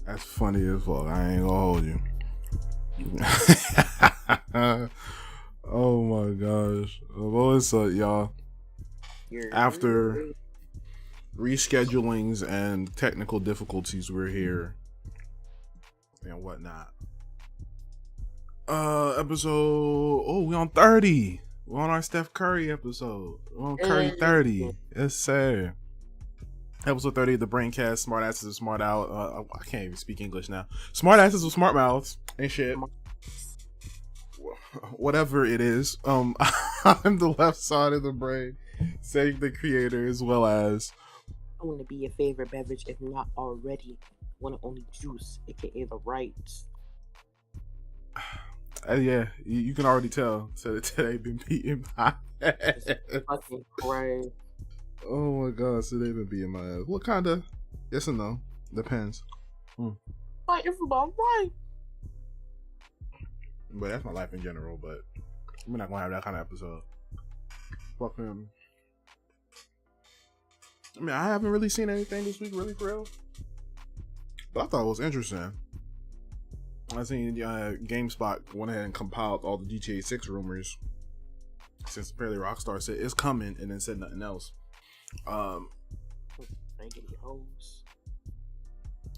That's funny as fuck. I ain't gonna hold you. Oh my gosh. Well, what's up, y'all? After reschedulings and technical difficulties, we're here and whatnot. Episode. Oh, we on 30. We're on our Steph Curry episode. We're on Curry 30. Yes, sir. Episode 30 of the Braincast. Smart asses and smart out. I can't even speak English now. Smart asses with smart mouths and shit. Whatever it is. I'm the left side of the brain, saying the creator, as well as I want to be your favorite beverage, if not already. One and only juice, aka the rights. Yeah, you can already tell. So today been beating my ass. Fucking Christ. Oh my god, so they've been beating my ass. What kind of? Yes or no? Depends. Fighting for my right. But that's my life in general. But we're not gonna have that kind of episode. Fuck him. I mean, I haven't really seen anything this week, really, for real. But I thought it was interesting. I seen GameSpot went ahead and compiled all the GTA 6 rumors, since apparently Rockstar said it's coming and then said nothing else. I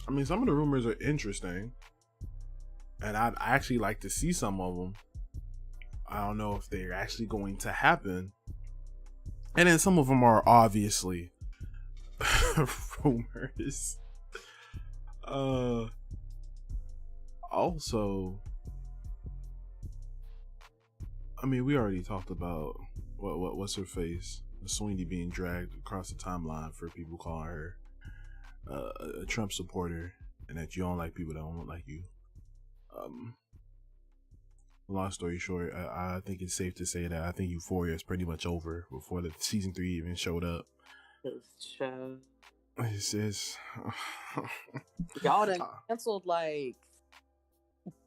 mean, some of the rumors are interesting, and I'd actually like to see some of them. I don't know if they're actually going to happen, and then some of them are obviously rumors. Also, I mean, we already talked about what's her face, Sweeney being dragged across the timeline for people calling her a Trump supporter, and that you don't like people that don't look like you. Long story short, I think it's safe to say that I think Euphoria is pretty much over before the season 3 even showed up. It's y'all done canceled like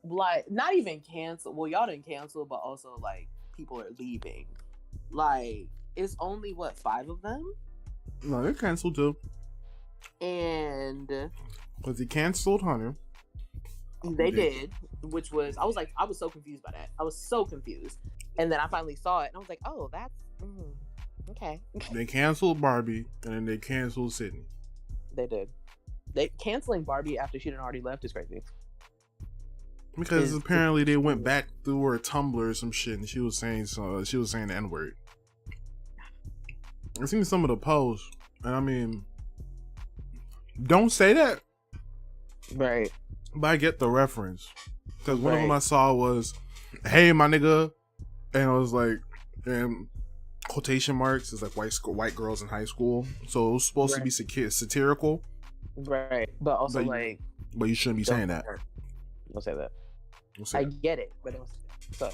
not even canceled. Well, y'all didn't cancel, but also like people are leaving. Like it's only 5 of them. No, they're canceled too. And because they canceled Hunter. They did, which was I was so confused by that. I was so confused, and then I finally saw it, and I was like, oh, that's okay. They canceled Barbie, and then they canceled Sydney. They did. They canceling Barbie after she done already left is crazy. Because apparently they went back through her Tumblr or some shit, and she was saying the N-word. I've seen some of the posts, and I mean, don't say that. Right. But I get the reference. Because one of them I saw was, hey, my nigga. And I was like, quotation marks is like white girls in high school. So it was supposed to be satirical. Right. But also but you shouldn't be saying that. Don't say that. I get it, but so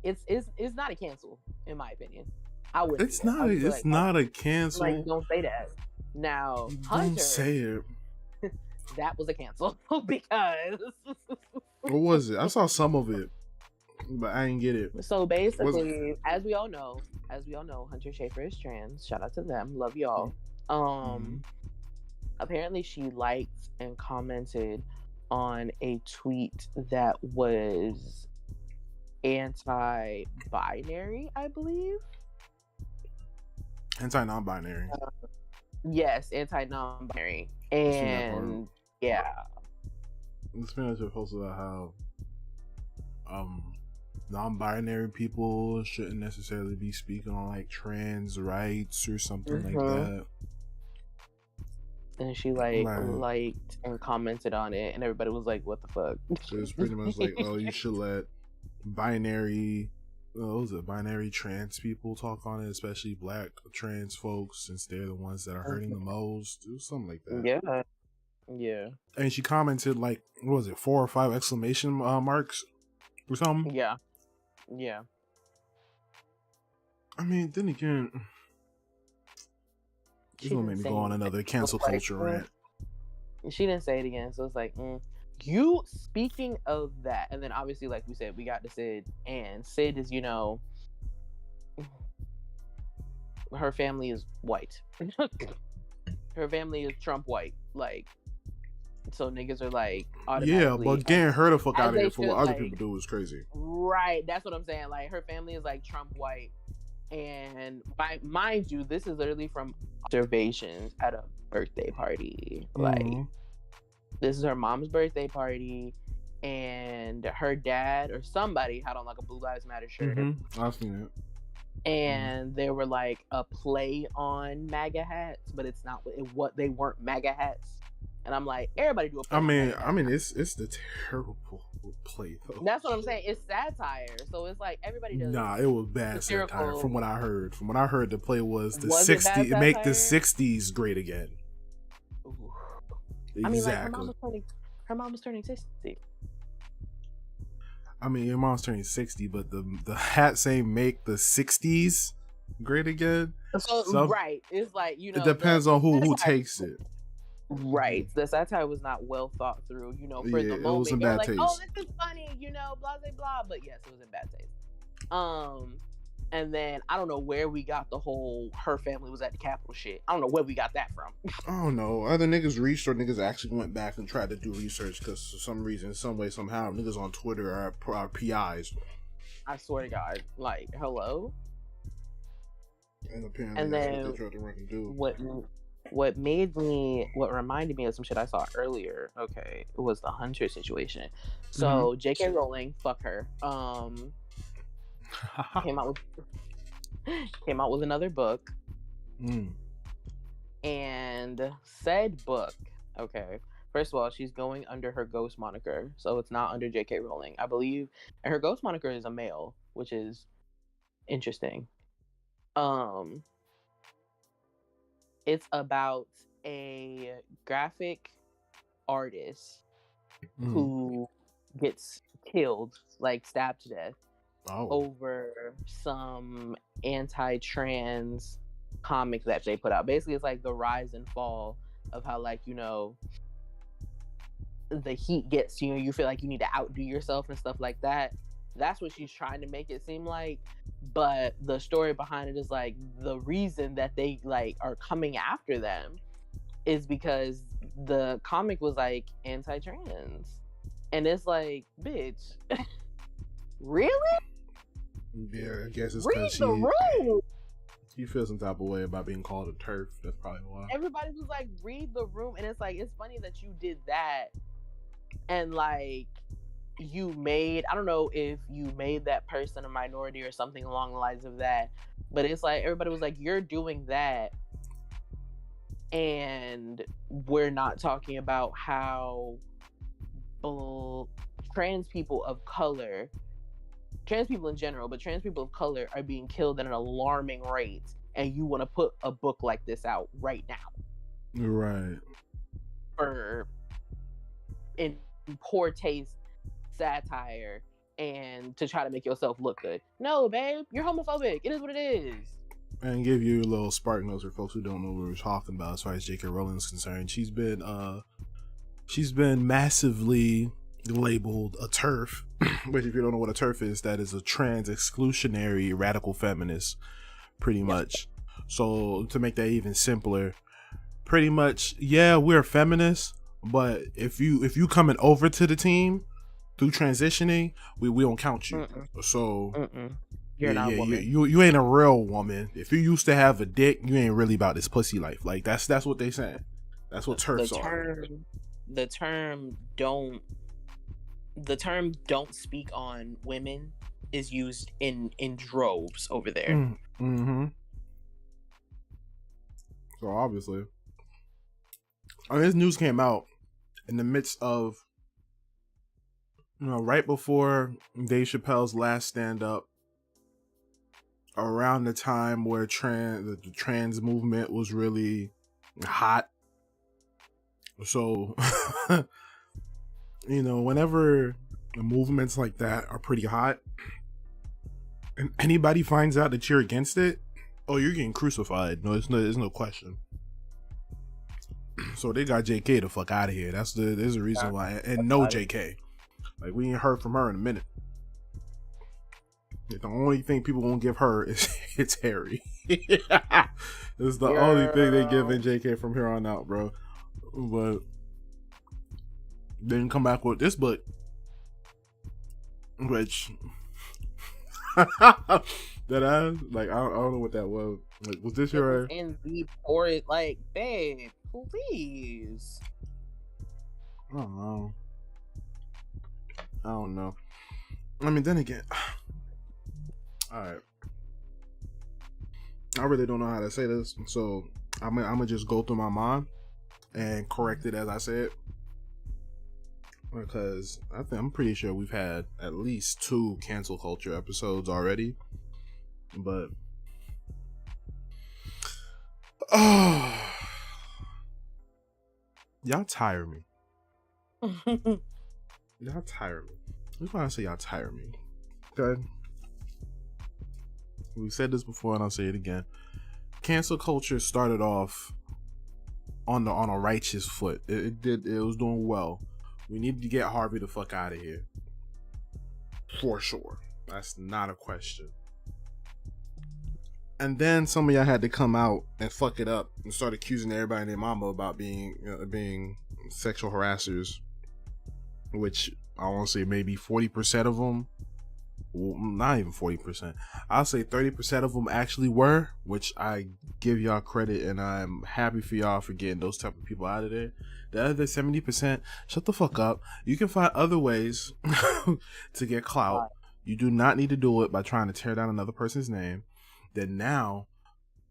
it's not a cancel in my opinion. I would. It's not. It's not a cancel. Like, don't say that. Now, Hunter, don't say it. That was a cancel because. What was it? I saw some of it, but I didn't get it. So basically, as we all know, Hunter Schafer is trans. Shout out to them. Love y'all. Apparently she liked and commented on a tweet that was anti-binary, I believe. Anti-non-binary. Yes, anti-non-binary. And yeah. This man just posted about how non-binary people shouldn't necessarily be speaking on like trans rights or something like that. And she liked and commented on it, and everybody was like, "What the fuck?" So it's pretty much like, "Oh, you should let binary trans people talk on it, especially black trans folks, since they're the ones that are hurting the most." It was something like that. Yeah. And she commented like, what was it, 4 or 5 exclamation marks or something? Yeah. I mean, then again, this gonna make me go on another cancel culture rant. She didn't say it again, so it's like, you speaking of that, and then obviously, like we said, we got to Sid, and Sid is, her family is white. Her family is Trump white, like, so niggas are like Yeah, automatically. but getting her the fuck as out of they here for what should, other like, people do is crazy. Right, that's what I'm saying. Like, her family is like Trump white, and mind you, this is literally from observations at a birthday party. Like, this is her mom's birthday party, and her dad or somebody had on like a Blue Lives Matter shirt. I've seen it. And they were like a play on MAGA hats, but it's not what they weren't MAGA hats. And I'm like, everybody do a play. I mean, it's the terrible play though. That's what I'm saying. It's satire, so it's like everybody does. Nah, it was bad satire from what I heard. From what I heard, the play was the 60s. Make the 60s great again. Ooh. Exactly. I mean, like her mom was turning 60. I mean, your mom's turning 60, but the hat saying "make the 60s great again." So right, it's like, you know, it depends on who takes it. Right, the satire was not well thought through. You know, for the moment, it was in they were bad like, taste. "Oh, this is funny," you know, blah blah blah. But yes, it was in bad taste. And then I don't know where we got the whole her family was at the Capitol shit. I don't know where we got that from. I don't know. Either niggas reached or niggas actually went back and tried to do research because for some reason, some way, somehow, niggas on Twitter are PIs. I swear to God, like, hello. And apparently, and that's then what they tried to run and do. what reminded me of some shit I saw earlier. Okay, it was the Hunter situation. So J.K. Rowling, fuck her. Came out with another book, and said book. Okay, first of all, she's going under her ghost moniker, so it's not under J.K. Rowling, I believe, and her ghost moniker is a male, which is interesting. It's about a graphic artist who gets killed, like stabbed to death, over some anti-trans comics that they put out. Basically, it's like the rise and fall of how, like, you know, the heat gets to you, you feel like you need to outdo yourself and stuff like that. That's what she's trying to make it seem like. But the story behind it is like, the reason that they like are coming after them is because the comic was like anti-trans, and it's like, bitch, really? Yeah, I guess it's read because the room. She feels some type of way about being called a TERF. That's probably why. Everybody was like, read the room, and it's like, it's funny that you did that, and like, you made, I don't know if you made that person a minority or something along the lines of that, but it's like everybody was like, you're doing that, and we're not talking about how trans people of color, trans people in general, but trans people of color are being killed at an alarming rate, and you want to put a book like this out right now, right? For in poor taste satire and to try to make yourself look good. No, babe, you're homophobic. It is what it is. And give you a little spark notes for folks who don't know what we're talking about as far as J.K. Rowling is concerned. She's been massively labeled a TERF, which, if you don't know what a TERF is, that is a trans exclusionary radical feminist, pretty much. So to make that even simpler, pretty much, yeah, we're feminists, but if you coming over to the team through transitioning, we don't count you. So you're not a woman. You ain't a real woman. If you used to have a dick, you ain't really about this pussy life. Like that's what they saying. That's what TERFs are. The term don't speak on women is used in droves over there. So obviously, I mean, this news came out in the midst of, you know, right before Dave Chappelle's last stand-up, around the time where the trans movement was really hot. So, you know, whenever movements like that are pretty hot, and anybody finds out that you're against it, oh, you're getting crucified. No, there's no question. So they got JK the fuck out of here. There's a reason why. And no JK. Like, we ain't heard from her in a minute. The only thing people won't give her is it's Harry. It's the only thing they give in JK from here on out, bro. But they didn't come back with this book, which that I like. I don't know what that was. Like, was this your in the or it like, babe, please? I don't know. I don't know. I mean, then again, all right. I really don't know how to say this, so I'm gonna just go through my mind and correct it as I say it, because I'm pretty sure we've had at least 2 cancel culture episodes already, but y'all tire me. Y'all tire me. That's why I say y'all tire me. Okay. We've said this before and I'll say it again. Cancel culture started off on a righteous foot. It was doing well. We needed to get Harvey the fuck out of here. For sure. That's not a question. And then some of y'all had to come out and fuck it up and start accusing everybody and their mama about being sexual harassers, which I want to say maybe 40% of them, well, not even 40%, I'll say 30% of them actually were, which I give y'all credit and I'm happy for y'all for getting those type of people out of there. The other 70%, shut the fuck up. You can find other ways to get clout. You do not need to do it by trying to tear down another person's name. Then now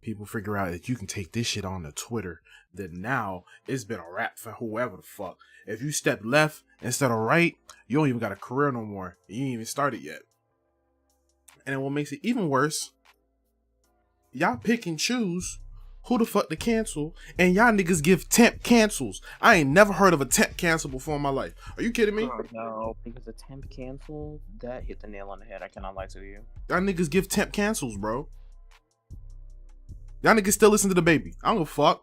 people figure out that you can take this shit on to Twitter. Then now it's been a wrap for whoever the fuck. If you step left instead of right, you don't even got a career no more. You ain't even started yet. And then what makes it even worse, y'all pick and choose who the fuck to cancel, and y'all niggas give temp cancels. I ain't never heard of a temp cancel before in my life. Are you kidding me? Oh, no, because a temp cancel, that hit the nail on the head. I cannot lie to you. Y'all niggas give temp cancels, bro. Y'all niggas still listen to the baby. I don't give a fuck.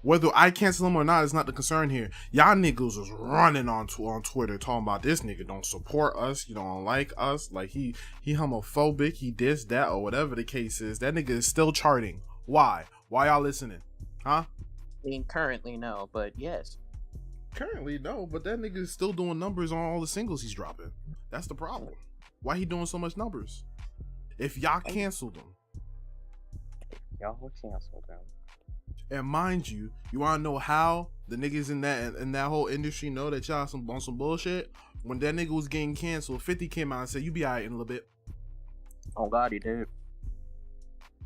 Whether I cancel him or not is not the concern here. Y'all niggas was running on Twitter talking about this nigga don't support us, you don't like us, like he homophobic, he this, that, or whatever the case is. That nigga is still charting. Why? Why y'all listening? Huh? I mean, currently no, but yes. Currently no, but that nigga is still doing numbers on all the singles he's dropping. That's the problem. Why he doing so much numbers? If y'all canceled him. Y'all were canceled him. And mind you, you want to know how the niggas in that whole industry know that y'all on some bullshit? When that nigga was getting canceled, 50 came out and said, you be alright in a little bit. Oh God, he did.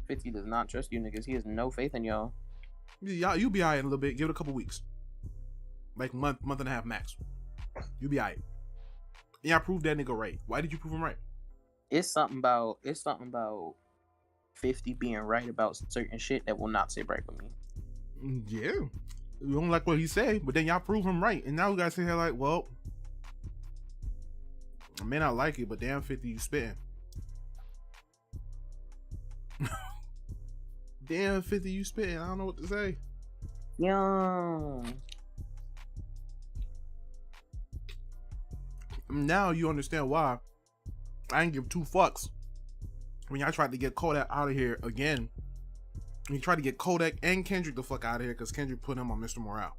50 does not trust you niggas. He has no faith in y'all. You be alright in a little bit. Give it a couple weeks. Like month and a half max. You be alright. Yeah, I proved that nigga right. Why did you prove him right? It's something about 50 being right about certain shit that will not sit right with me. Yeah. You don't like what he said, but then y'all prove him right. And now we gotta sit here like, well, I may not like it, but damn 50 you spitting. Damn 50 you spitting. I don't know what to say. Yeah. Now you understand why I didn't give 2 fucks when y'all tried to get Kodak out of here again. He tried to get Kodak and Kendrick the fuck out of here because Kendrick put him on Mr. Morale.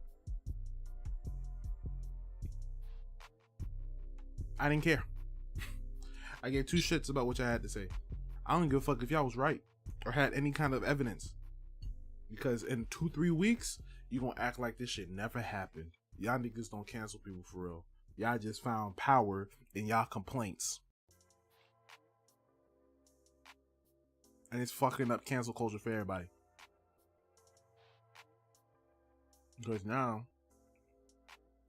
I didn't care. I gave 2 shits about what y'all had to say. I don't give a fuck if y'all was right or had any kind of evidence. Because in 2-3 weeks, you gonna act like this shit never happened. Y'all niggas don't cancel people for real. Y'all just found power in y'all complaints. And it's fucking up cancel culture for everybody. Because now,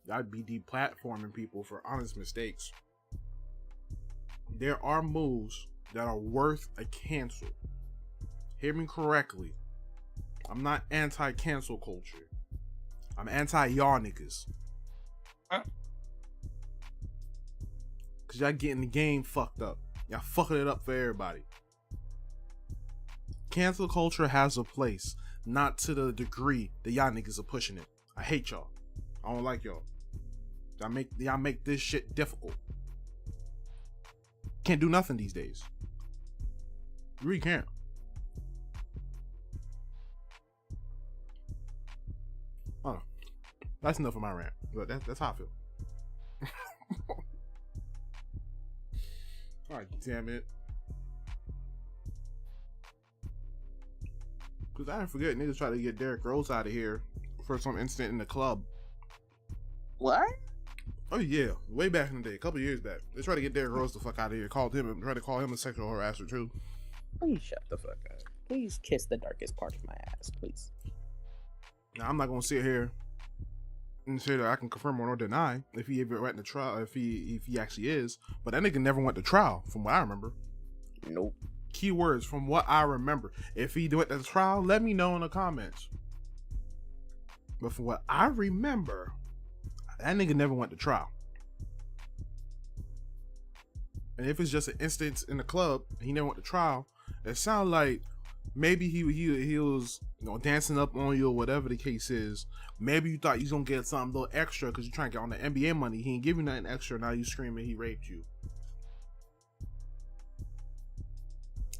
y'all be deplatforming people for honest mistakes. There are moves that are worth a cancel. Hear me correctly. I'm not anti-cancel culture. I'm anti-y'all niggas. Because y'all getting the game fucked up. Y'all fucking it up for everybody. Cancel culture has a place, not to the degree that y'all niggas are pushing it. I hate y'all. I don't like y'all. Y'all make this shit difficult. Can't do nothing these days. You really can't. Oh, that's enough of my rant. But that's how I feel. All right, damn it. Because I didn't forget, niggas tried to get Derrick Rose out of here for some incident in the club. What? Oh, yeah. Way back in the day, a couple years back. They tried to get Derrick Rose the fuck out of here. Tried to call him a sexual harasser, too. Please shut the fuck up. Please kiss the darkest part of my ass, please. Now, I'm not going to sit here and say that I can confirm or deny if he ever went to trial, if he actually is. But that nigga never went to trial, from what I remember. Nope. Keywords, from what I remember. If he went to trial, let me know in the comments. But from what I remember, that nigga never went to trial. And if it's just an instance in the club, and he never went to trial, it sounds like maybe he was, you know, dancing up on you or whatever the case is. Maybe you thought you was gonna get something a little extra because you're trying to get on the NBA money. He ain't give you nothing extra. Now you screaming he raped you.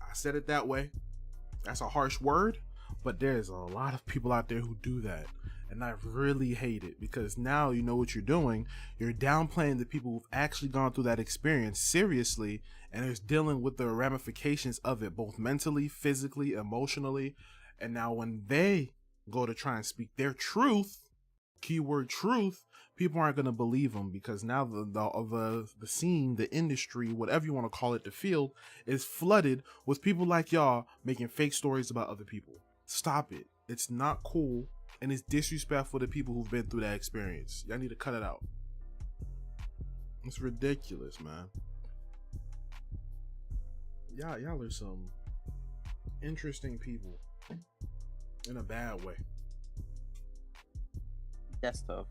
I said it that way. That's a harsh word, but there's a lot of people out there who do that. And I really hate it because now you know what you're doing. You're downplaying the people who've actually gone through that experience seriously and is dealing with the ramifications of it, both mentally, physically, emotionally. And now when they go to try and speak their truth, keyword truth, people aren't going to believe them because now the scene, the industry, whatever you want to call it, the field is flooded with people like y'all making fake stories about other people. Stop it. It's not cool. And it's disrespectful to people who've been through that experience. Y'all need to cut it out. It's ridiculous, man. Y'all are some interesting people. In a bad way. That's tough.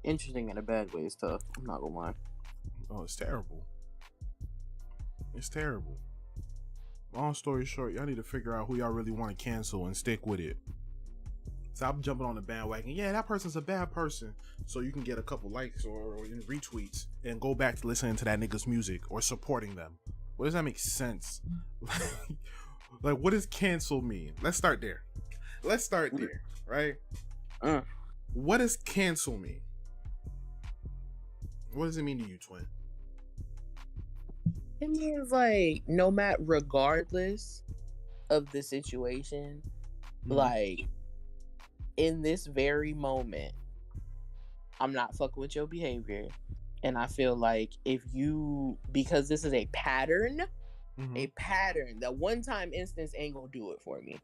Interesting in a bad way is tough. I'm not gonna lie. Oh, it's terrible. It's terrible. Long story short, y'all need to figure out who y'all really want to cancel and stick with it. Stop jumping on the bandwagon. Yeah, that person's a bad person. So you can get a couple likes or retweets and go back to listening to that nigga's music or supporting them. What does that make sense? Like, what does cancel mean? Let's start there. Right? What does cancel mean? What does it mean to you, twin? It means like no matter, regardless of the situation, like in this very moment, I'm not fucking with your behavior. And I feel like if you, because this is a pattern, that one time instance ain't gonna do it for me.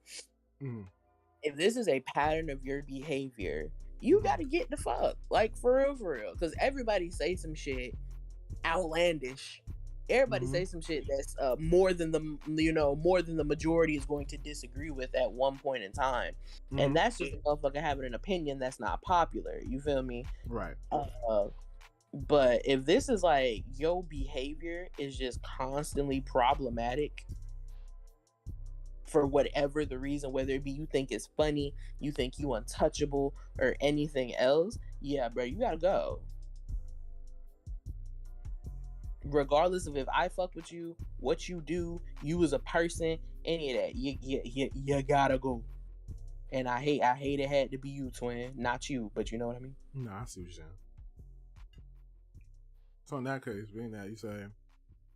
If this is a pattern of your behavior, you gotta get the fuck, like for real. Because everybody say some shit outlandish. Everybody say some shit that's more than the majority is going to disagree with at one point in time, and that's just a motherfucker having an opinion that's not popular. You feel me? Right. But if this is like your behavior is just constantly problematic for whatever the reason, whether it be you think it's funny, you think you untouchable, or anything else, yeah, bro, you gotta go. Regardless of if I fuck with you, what you do, you as a person, any of that, you gotta go. And I hate it had to be you, twin, not you, but you know what I mean? No, I see what you're saying. So in that case, being that you say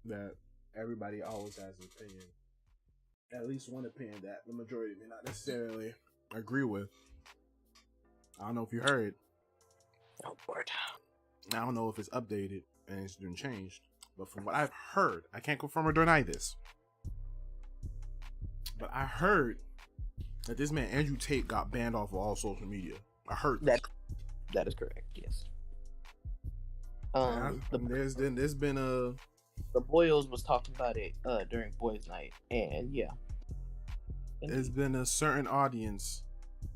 that everybody always has an opinion, at least one opinion that the majority may not necessarily agree with. I don't know if you heard. Oh, Lord. I don't know if it's updated and it's been changed. But from what I've heard, I can't confirm or deny this, but I heard that this man Andrew Tate got banned off of all social media. I heard that. That is correct. Yes. There's been a. The Boyles was talking about it during Boys Night, and yeah. There's been a certain audience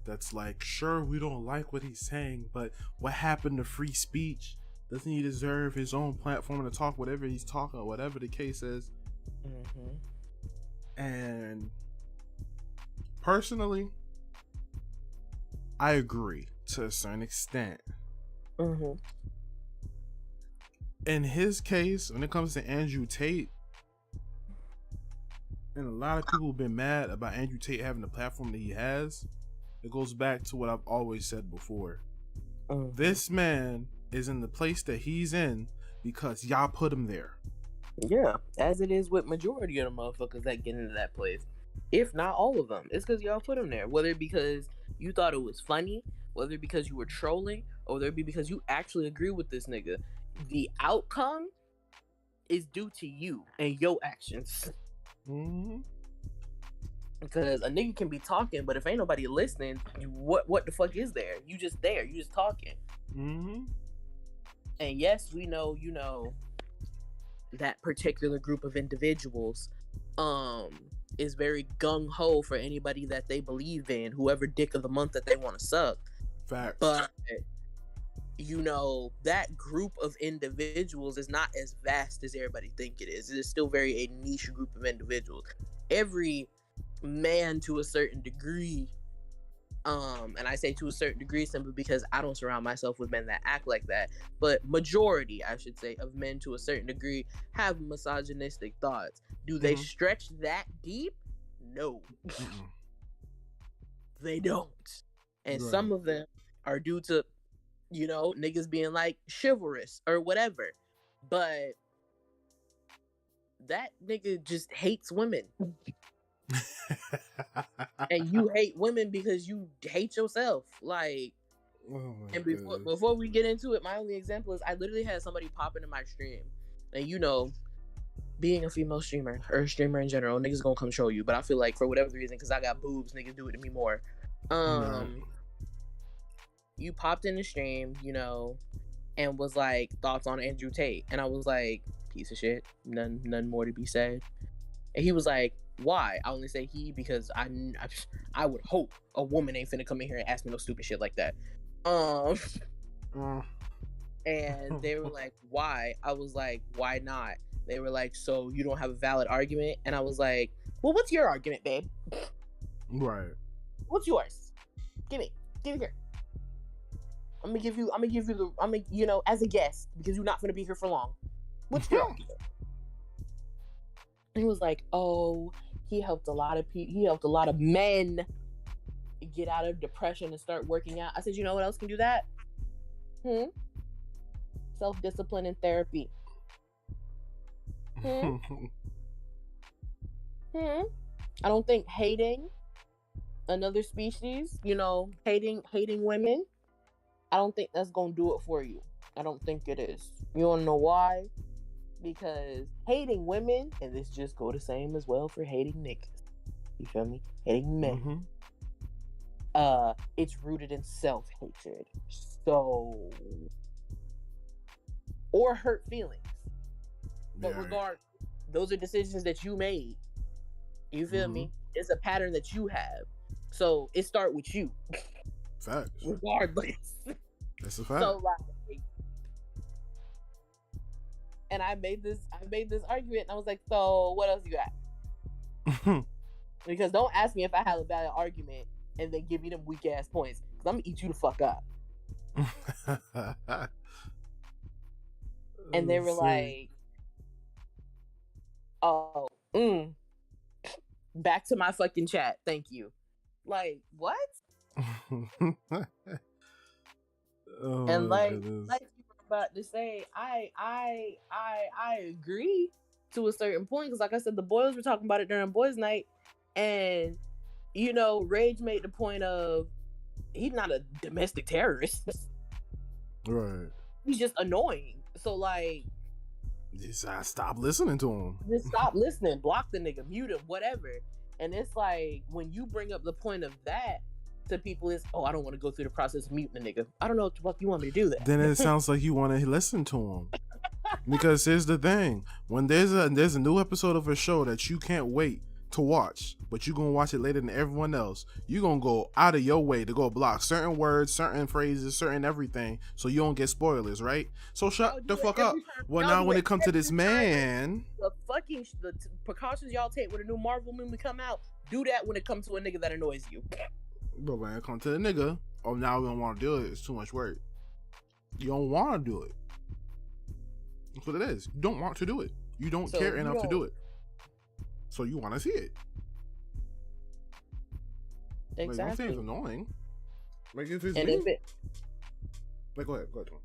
that's like, sure, we don't like what he's saying, but what happened to free speech? Doesn't he deserve his own platform to talk whatever he's talking, or whatever the case is? And personally, I agree to a certain extent. In his case, when it comes to Andrew Tate, and a lot of people have been mad about Andrew Tate having the platform that he has. It goes back to what I've always said before. This man is in the place that he's in because y'all put him there. Yeah, as it is with majority of the motherfuckers that get into that place. If not all of them, it's because y'all put them there. Whether it because you thought it was funny, whether it because you were trolling, or whether it be because you actually agree with this nigga. The outcome is due to you and your actions. Mm-hmm. Because a nigga can be talking, but if ain't nobody listening, what the fuck is there? You just there. You just talking. Mm-hmm. And yes, we know, that particular group of individuals is very gung-ho for anybody that they believe in, whoever dick of the month that they want to suck. Facts. But that group of individuals is not as vast as everybody think it is. It is still very a niche group of individuals. Every man to a certain degree, and I say to a certain degree simply because I don't surround myself with men that act like that, but majority, I should say, of men to a certain degree have misogynistic thoughts. Do they stretch that deep? No. They don't. And some of them are due to, niggas being like chivalrous or whatever. But that nigga just hates women. And you hate women because you hate yourself. Like, and before we get into it, my only example is I literally had somebody pop into my stream. And being a female streamer or a streamer in general, niggas gonna come show you. But I feel like for whatever reason, because I got boobs, niggas do it to me more. You popped in the stream, and was like, thoughts on Andrew Tate. And I was like, piece of shit. None more to be said. And he was like, why? I only say he because I would hope a woman ain't finna come in here and ask me no stupid shit like that. And they were like, why? I was like, why not? They were like, so you don't have a valid argument? And I was like, well, what's your argument, babe? Right. What's yours? Give me here. I'm gonna give you as a guest, because you're not gonna be here for long. What's your argument? He was like, oh, he helped a lot of people. He helped a lot of men get out of depression and start working out. I said, you know what else can do that? Self-discipline and therapy. I don't think hating another species, hating women, I don't think that's gonna do it for you. I don't think it is. You wanna know why? Because hating women, and this just go the same as well for hating niggas. You feel me? Hating men. It's rooted in self-hatred. So, or hurt feelings. But regardless, those are decisions that you made. You feel me? It's a pattern that you have. So it start with you. Facts. Regardless. That's a fact. So and I made this argument, and I was like, so what else you got? Because don't ask me if I have a valid argument and then give me them weak ass points, because I'm gonna eat you the fuck up. And they were like, oh, back to my fucking chat, thank you. Like, what? And like you were about to say, I agree to a certain point, because like I said, the boys were talking about it during boys' night, and Rage made the point of he's not a domestic terrorist, right? He's just annoying. So like, just stop listening to him. Just stop listening, block the nigga, mute him, whatever. And it's like, when you bring up the point of that to people, is, oh, I don't want to go through the process of muting the nigga. I don't know what the fuck you want me to do that. Then it sounds like you want to listen to him. Because here's the thing: when there's a new episode of a show that you can't wait to watch, but you're gonna watch it later than everyone else, you're gonna go out of your way to go block certain words, certain phrases, certain everything, so you don't get spoilers, right? So shut the fuck up. Well, now when it comes to this man, the precautions y'all take when a new Marvel movie come out, do that when it comes to a nigga that annoys you. But when it comes to the nigga, oh, now we don't want to do it. It's too much work. You don't want to do it. That's what it is. You don't want to do it. You don't care enough to do it. so you want to see it. Exactly. Like, don't say it's annoying. Like, if it's and me, if it, like, go ahead, Tom.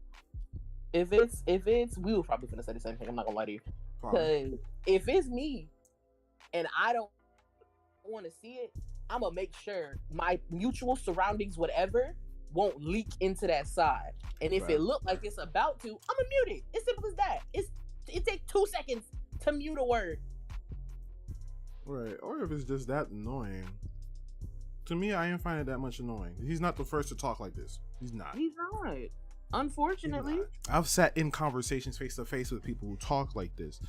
if it's, we were probably gonna say the same thing. I'm not gonna lie to you, because if it's me and I don't want to see it, I'm gonna make sure my mutual surroundings, whatever, won't leak into that side. And if it look like it's about to, I'm gonna mute it. It's simple as that. It takes 2 seconds to mute a word. Right, or if it's just that annoying. To me, I ain't find it that much annoying. He's not the first to talk like this. He's not. Unfortunately. I've sat in conversations face to face with people who talk like this.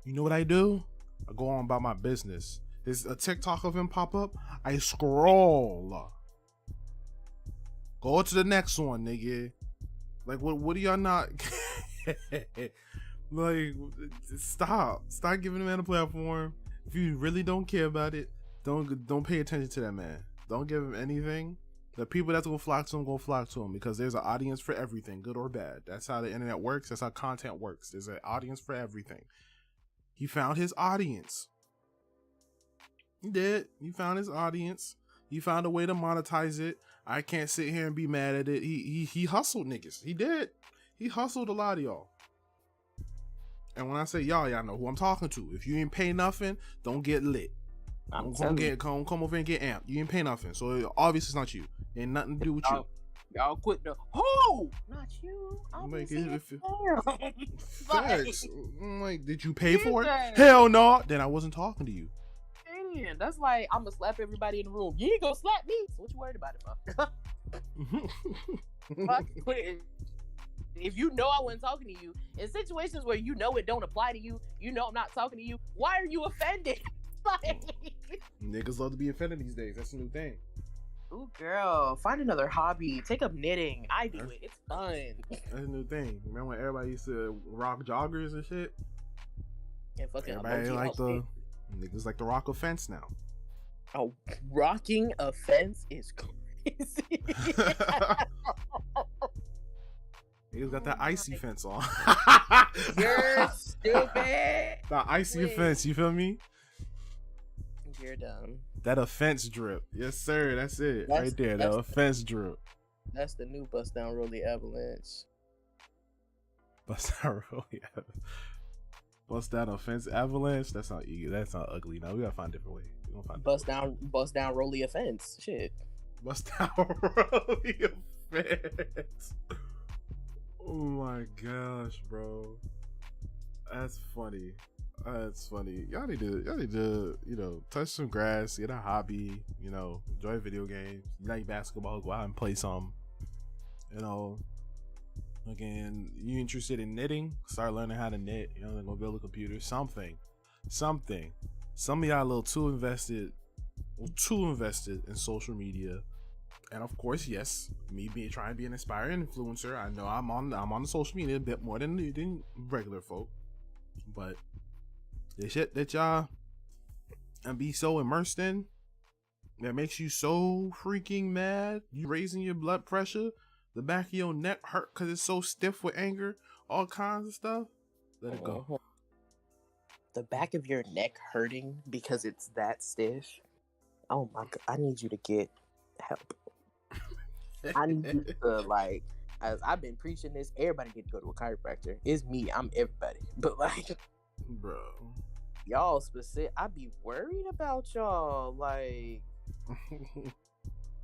You know what I do? I go on about my business. There's a TikTok of him pop up. I scroll. Go to the next one, nigga. Like, what do y'all not? Like, stop giving the man a platform. If you really don't care about it, don't pay attention to that man. Don't give him anything. The people that's gonna flock to him because there's an audience for everything, good or bad. That's how the internet works. That's how content works. There's an audience for everything. He found his audience. He did. He found his audience. He found a way to monetize it. I can't sit here and be mad at it. He hustled niggas. He did. He hustled a lot of y'all. And when I say y'all know who I'm talking to. If you ain't pay nothing, don't get lit. Come over and get amped. You ain't pay nothing, so obviously it's not you. Ain't nothing to do with you. Y'all quit the not you. Facts. Like, did you pay for it? Hell no. Then I wasn't talking to you. Man, that's like, I'm gonna slap everybody in the room. You ain't gonna slap me. So what you worried about it for? Fuck quit. If you know I wasn't talking to you, in situations where you know it don't apply to you, you know I'm not talking to you, why are you offended? Like, niggas love to be offended these days. That's a new thing. Ooh, girl, find another hobby. Take up knitting. I do it. It's fun. That's a new thing. Remember when everybody used to rock joggers and shit? And fucking everybody like niggas like the rock a fence now. Oh, rocking a fence is crazy. Niggas got that icy fence on. You're stupid. That icy fence, you feel me? You're dumb. That offense drip. Yes, sir. That's it. Right there. The offense drip. That's the new Bust Down Rolly Avalanche. Bust Down Rolly Avalanche. Bust Down Offense Avalanche? That's not easy. That's not ugly. Now we gotta find a different way. We gonna find Bust Down Rolly Offense. Shit. Bust Down Rolly Offense. Oh my gosh, bro. That's funny. That's funny. Y'all need to, touch some grass, get a hobby, enjoy video games. You like basketball, go out and play some. Again, you interested in knitting? Start learning how to knit. Go build a computer. Something. Some of y'all a little too invested in social media. And of course, yes, me trying to be an inspiring influencer. I know I'm on the social media a bit more than regular folk, but the shit that y'all and be so immersed in that makes you so freaking mad, you raising your blood pressure, the back of your neck hurt because it's so stiff with anger, all kinds of stuff. Let it go. The back of your neck hurting because it's that stiff. Oh my god! I need you to get help. I need you to, as I've been preaching this, everybody need to go to a chiropractor. It's me, I'm everybody. But bro, y'all specific, I be worried about y'all.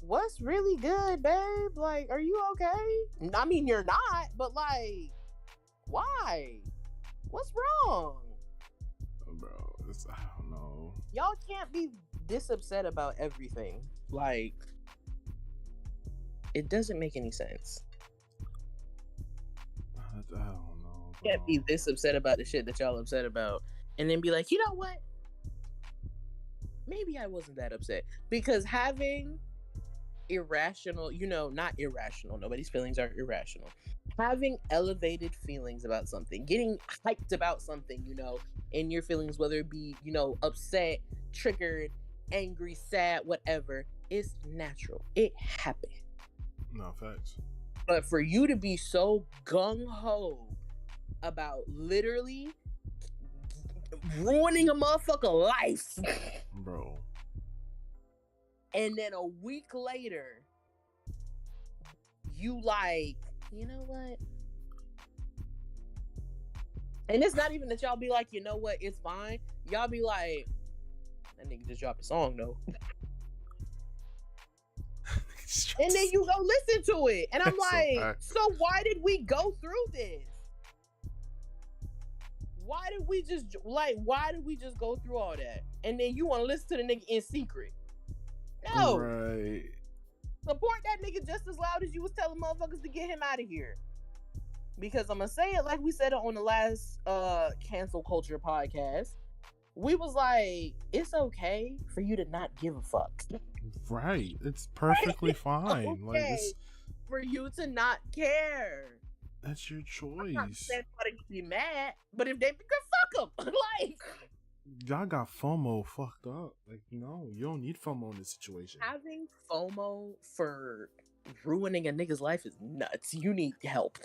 What's really good, babe? Are you okay? I mean, you're not, but why? What's wrong? Bro, I don't know. Y'all can't be this upset about everything. It doesn't make any sense. I don't know. You can't be this upset about the shit that y'all upset about and then be like, you know what? Maybe I wasn't that upset. Because having irrational, not irrational, nobody's feelings are irrational. Having elevated feelings about something, getting hyped about something, in your feelings, whether it be, upset, triggered, angry, sad, whatever, is natural. It happened. No, facts. But for you to be so gung-ho about literally ruining a motherfucker life, bro. And then a week later, you like, you know what? And it's not even that y'all be like, you know what, it's fine. Y'all be like, that nigga just dropped a song though. And then you go listen to it. And I'm like, so why did we go through this? Why did we just go through all that? And then you want to listen to the nigga in secret. No. Right. Support that nigga just as loud as you was telling motherfuckers to get him out of here. Because I'm gonna say it like we said it on the last cancel culture podcast. We was like, it's okay for you to not give a fuck. Right. It's perfectly fine. Okay like it's, for you to not care. That's your choice. I'm not saying nobody to be mad, but if they can fuck them, like y'all got FOMO fucked up. Like, no, you don't need FOMO in this situation. Having FOMO for ruining a nigga's life is nuts. You need help.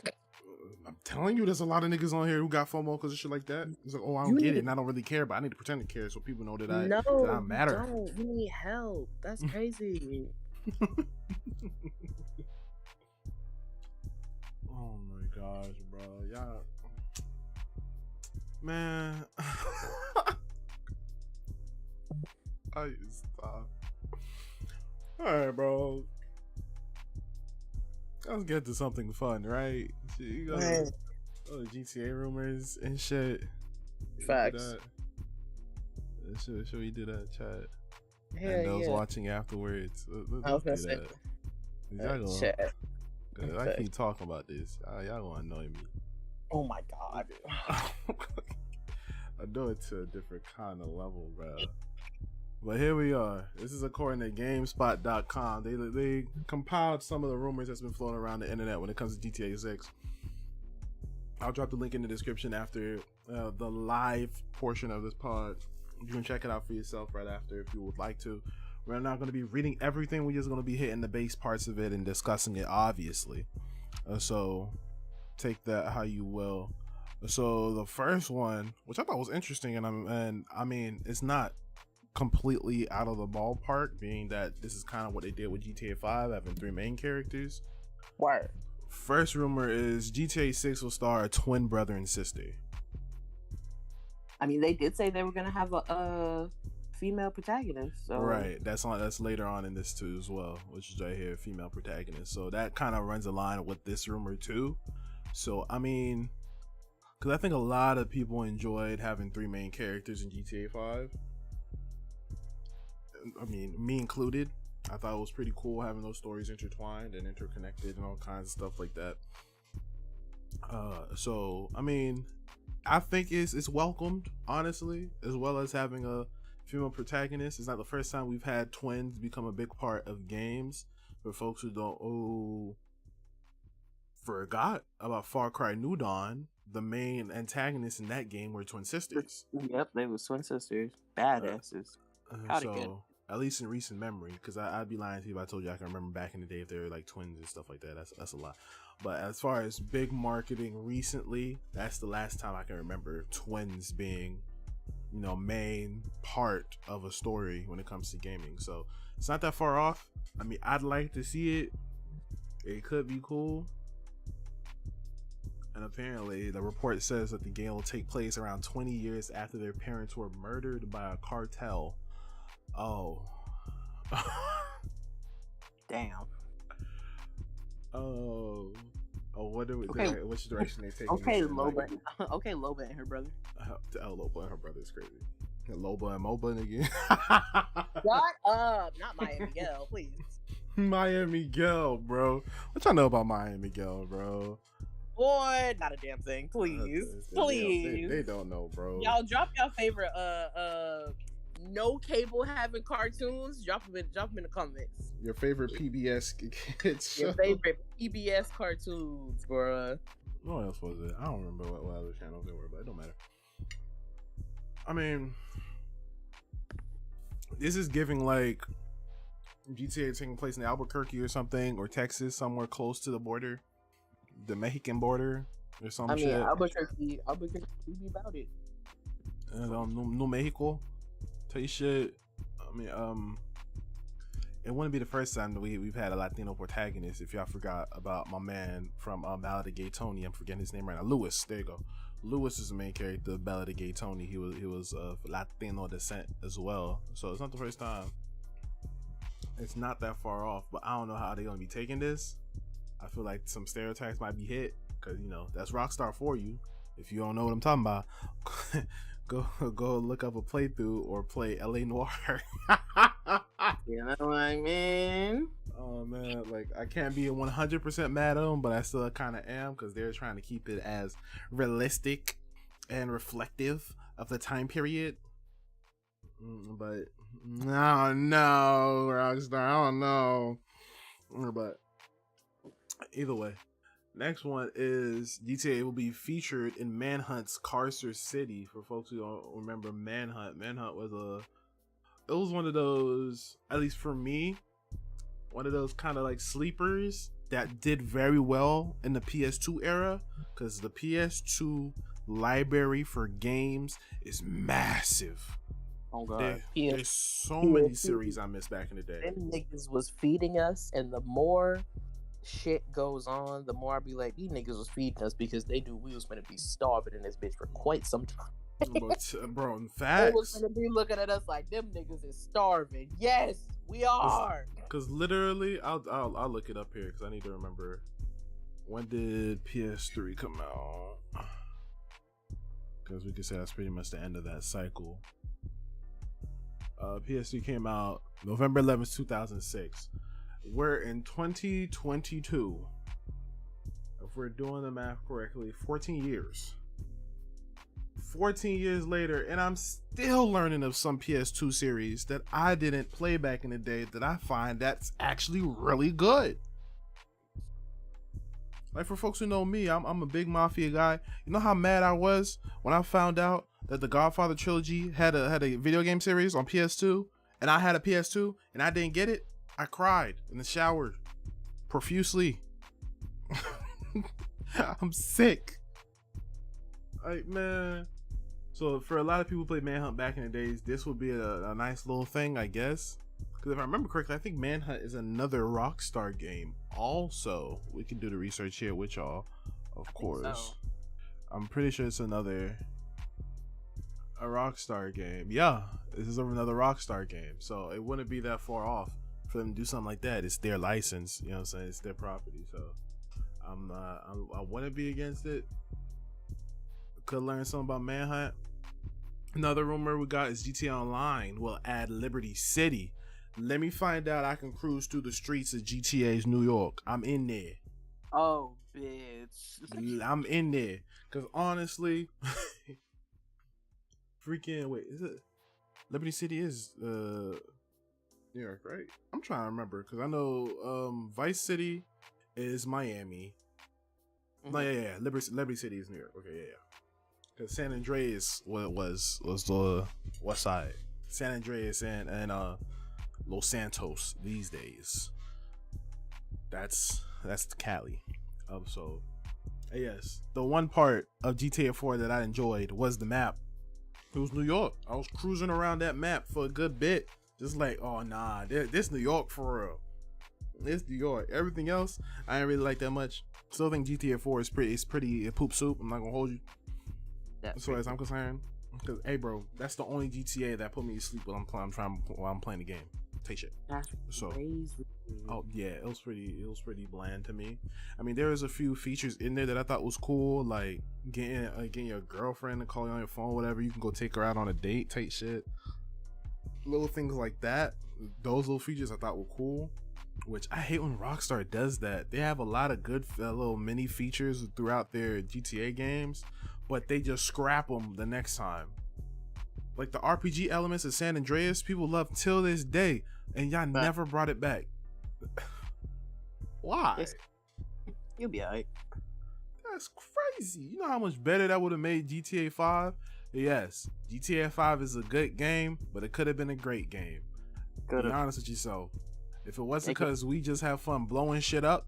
I'm telling you, there's a lot of niggas on here who got FOMO because of shit like that. It's like, oh, I don't get it, and I don't really care, but I need to pretend to care so people know that I matter. No, you need help. That's crazy. Oh my gosh, bro, y'all, man. I stop. All right, bro. Let's get to something fun, right? You got the GTA rumors and shit. Facts. Should we do that, chat? And those watching afterwards. Let's do that. Chat. I keep talking about this. Y'all gonna annoy me. Oh my god. I know it to a different kind of level, bro. But here we are. This is according to GameSpot.com. They compiled some of the rumors that's been floating around the internet when it comes to GTA 6. I'll drop the link in the description after the live portion of this pod. You can check it out for yourself right after if you would like to. We're not going to be reading everything. We're just going to be hitting the base parts of it and discussing it, obviously. So take that how you will. So the first one, which I thought was interesting, and I mean, it's not completely out of the ballpark, being that this is kind of what they did with GTA 5, having 3 main characters. Word. First rumor is GTA 6 will star a twin brother and sister. I mean, they did say they were gonna have a female protagonist. So. Right, that's later on in this too as well, which is right here, female protagonist. So that kind of runs a line with this rumor too. So I mean, because I think a lot of people enjoyed having 3 main characters in GTA 5. I mean, me included. I thought it was pretty cool having those stories intertwined and interconnected and all kinds of stuff like that. So I mean, I think it's welcomed, honestly, as well as having a female protagonist. It's not the first time we've had twins become a big part of games. For folks who forgot about Far Cry New Dawn, the main antagonists in that game were twin sisters. Yep, they were twin sisters. Badasses. So, at least in recent memory, because I'd be lying to you if I told you I can remember back in the day if they were like twins and stuff like that. That's a lot. But as far as big marketing recently, that's the last time I can remember twins being, main part of a story when it comes to gaming. So it's not that far off. I mean, I'd like to see it. It could be cool. And apparently the report says that the game will take place around 20 years after their parents were murdered by a cartel. Oh. Damn. Oh, what do we do? Which direction they take? Okay, Loba. Okay, Loba and her brother. Loba and her brother is crazy. Loba and Moba again. Shut up. Not Maya Miguel, please. Maya Miguel, bro. What y'all know about Maya Miguel, bro? Boy, not a damn thing. Please. Please. They don't know, bro. Y'all drop your favorite no cable having cartoons. Drop them in the comments. Your favorite PBS kids show. Your favorite PBS cartoons, bruh. What else was it? I don't remember what other channels they were, but it don't matter. I mean, this is giving like GTA taking place in Albuquerque or something, or Texas, somewhere close to the border, the Mexican border or some shit. Albuquerque be about it. New Mexico. Tell you shit. I mean, it wouldn't be the first time that we've had a Latino protagonist. If y'all forgot about my man from Ballad of Gay Tony, I'm forgetting his name right now. Lewis. There you go. Lewis is the main character of Ballad of Gay Tony. He was of Latino descent as well. So it's not the first time. It's not that far off, but I don't know how they're gonna be taking this. I feel like some stereotypes might be hit because that's Rockstar for you. If you don't know what I'm talking about, go look up a playthrough or play LA Noire. You know what I mean? Oh man, like I can't be 100% mad at them, but I still kind of am because they're trying to keep it as realistic and reflective of the time period. But no, Rockstar, I don't know. But either way, next one is GTA will be featured in Manhunt's Carcer City. For folks who don't remember Manhunt, Manhunt was one of those, at least for me, one of those kind of like sleepers that did very well in the PS2 era, because the PS2 library for games is massive. Oh god, there's so many series I missed back in the day. Them niggas was feeding us, and the more shit goes on, the more I be like, these niggas was feeding us because they knew we was gonna be starving in this bitch for quite some time. But, bro, in fact, they was gonna be looking at us like them niggas is starving. Yes, we are. Because literally, I'll look it up here because I need to remember, when did PS3 come out? Because we could say that's pretty much the end of that cycle. PS3 came out November 11th, 2006. We're in 2022. If we're doing the math correctly, 14 years. 14 years later, and I'm still learning of some PS2 series that I didn't play back in the day that I find that's actually really good. Like, for folks who know me, I'm a big Mafia guy. You know how mad I was when I found out that the Godfather trilogy had a video game series on PS2, and I had a PS2 and I didn't get it? I cried in the shower profusely. I'm sick. Like, man. So for a lot of people who played Manhunt back in the days, this would be a nice little thing, I guess. Because if I remember correctly, I think Manhunt is another Rockstar game. Also, we can do the research here with y'all, of course. So. I'm pretty sure it's a Rockstar game. Yeah, this is another Rockstar game. So it wouldn't be that far off for them to do something like that. It's their license, you know what I'm saying? It's their property. So I wouldn't be against it. Could learn something about Manhunt. Another rumor we got is GTA Online will add Liberty City. Let me find out I can cruise through the streets of GTA's New York. I'm in there. Oh, bitch. I'm in there. Because honestly, wait, is it? Liberty City is New York, right? I'm trying to remember because I know Vice City is Miami. Mm-hmm. No, yeah. Liberty City is New York. Okay, yeah. Because San Andreas was the west side. San Andreas and Los Santos these days. That's Cali. So yes, the one part of GTA 4 that I enjoyed was the map. It was New York. I was cruising around that map for a good bit, just like, oh nah, this New York for real. It's New York. Everything else I ain't really like that much. Still think GTA 4 is pretty poop soup. I'm not gonna hold you. As far as I'm concerned, because hey, bro, that's the only GTA that put me to sleep while I'm playing the game. Take shit. That's so crazy. Oh yeah, it was pretty bland to me. I mean, there was a few features in there that I thought was cool, like getting your girlfriend to call you on your phone, whatever. You can go take her out on a date, take shit. Little things like that. Those little features I thought were cool. Which I hate when Rockstar does that. They have a lot of good little mini features throughout their GTA games, but they just scrap them the next time. Like the RPG elements of San Andreas, people love till this day, and y'all never brought it back. Why? You'll be alright. That's crazy. You know how much better that would have made GTA 5? Yes, GTA 5 is a good game, but it could have been a great game. Be honest with yourself. If it wasn't because we just have fun blowing shit up,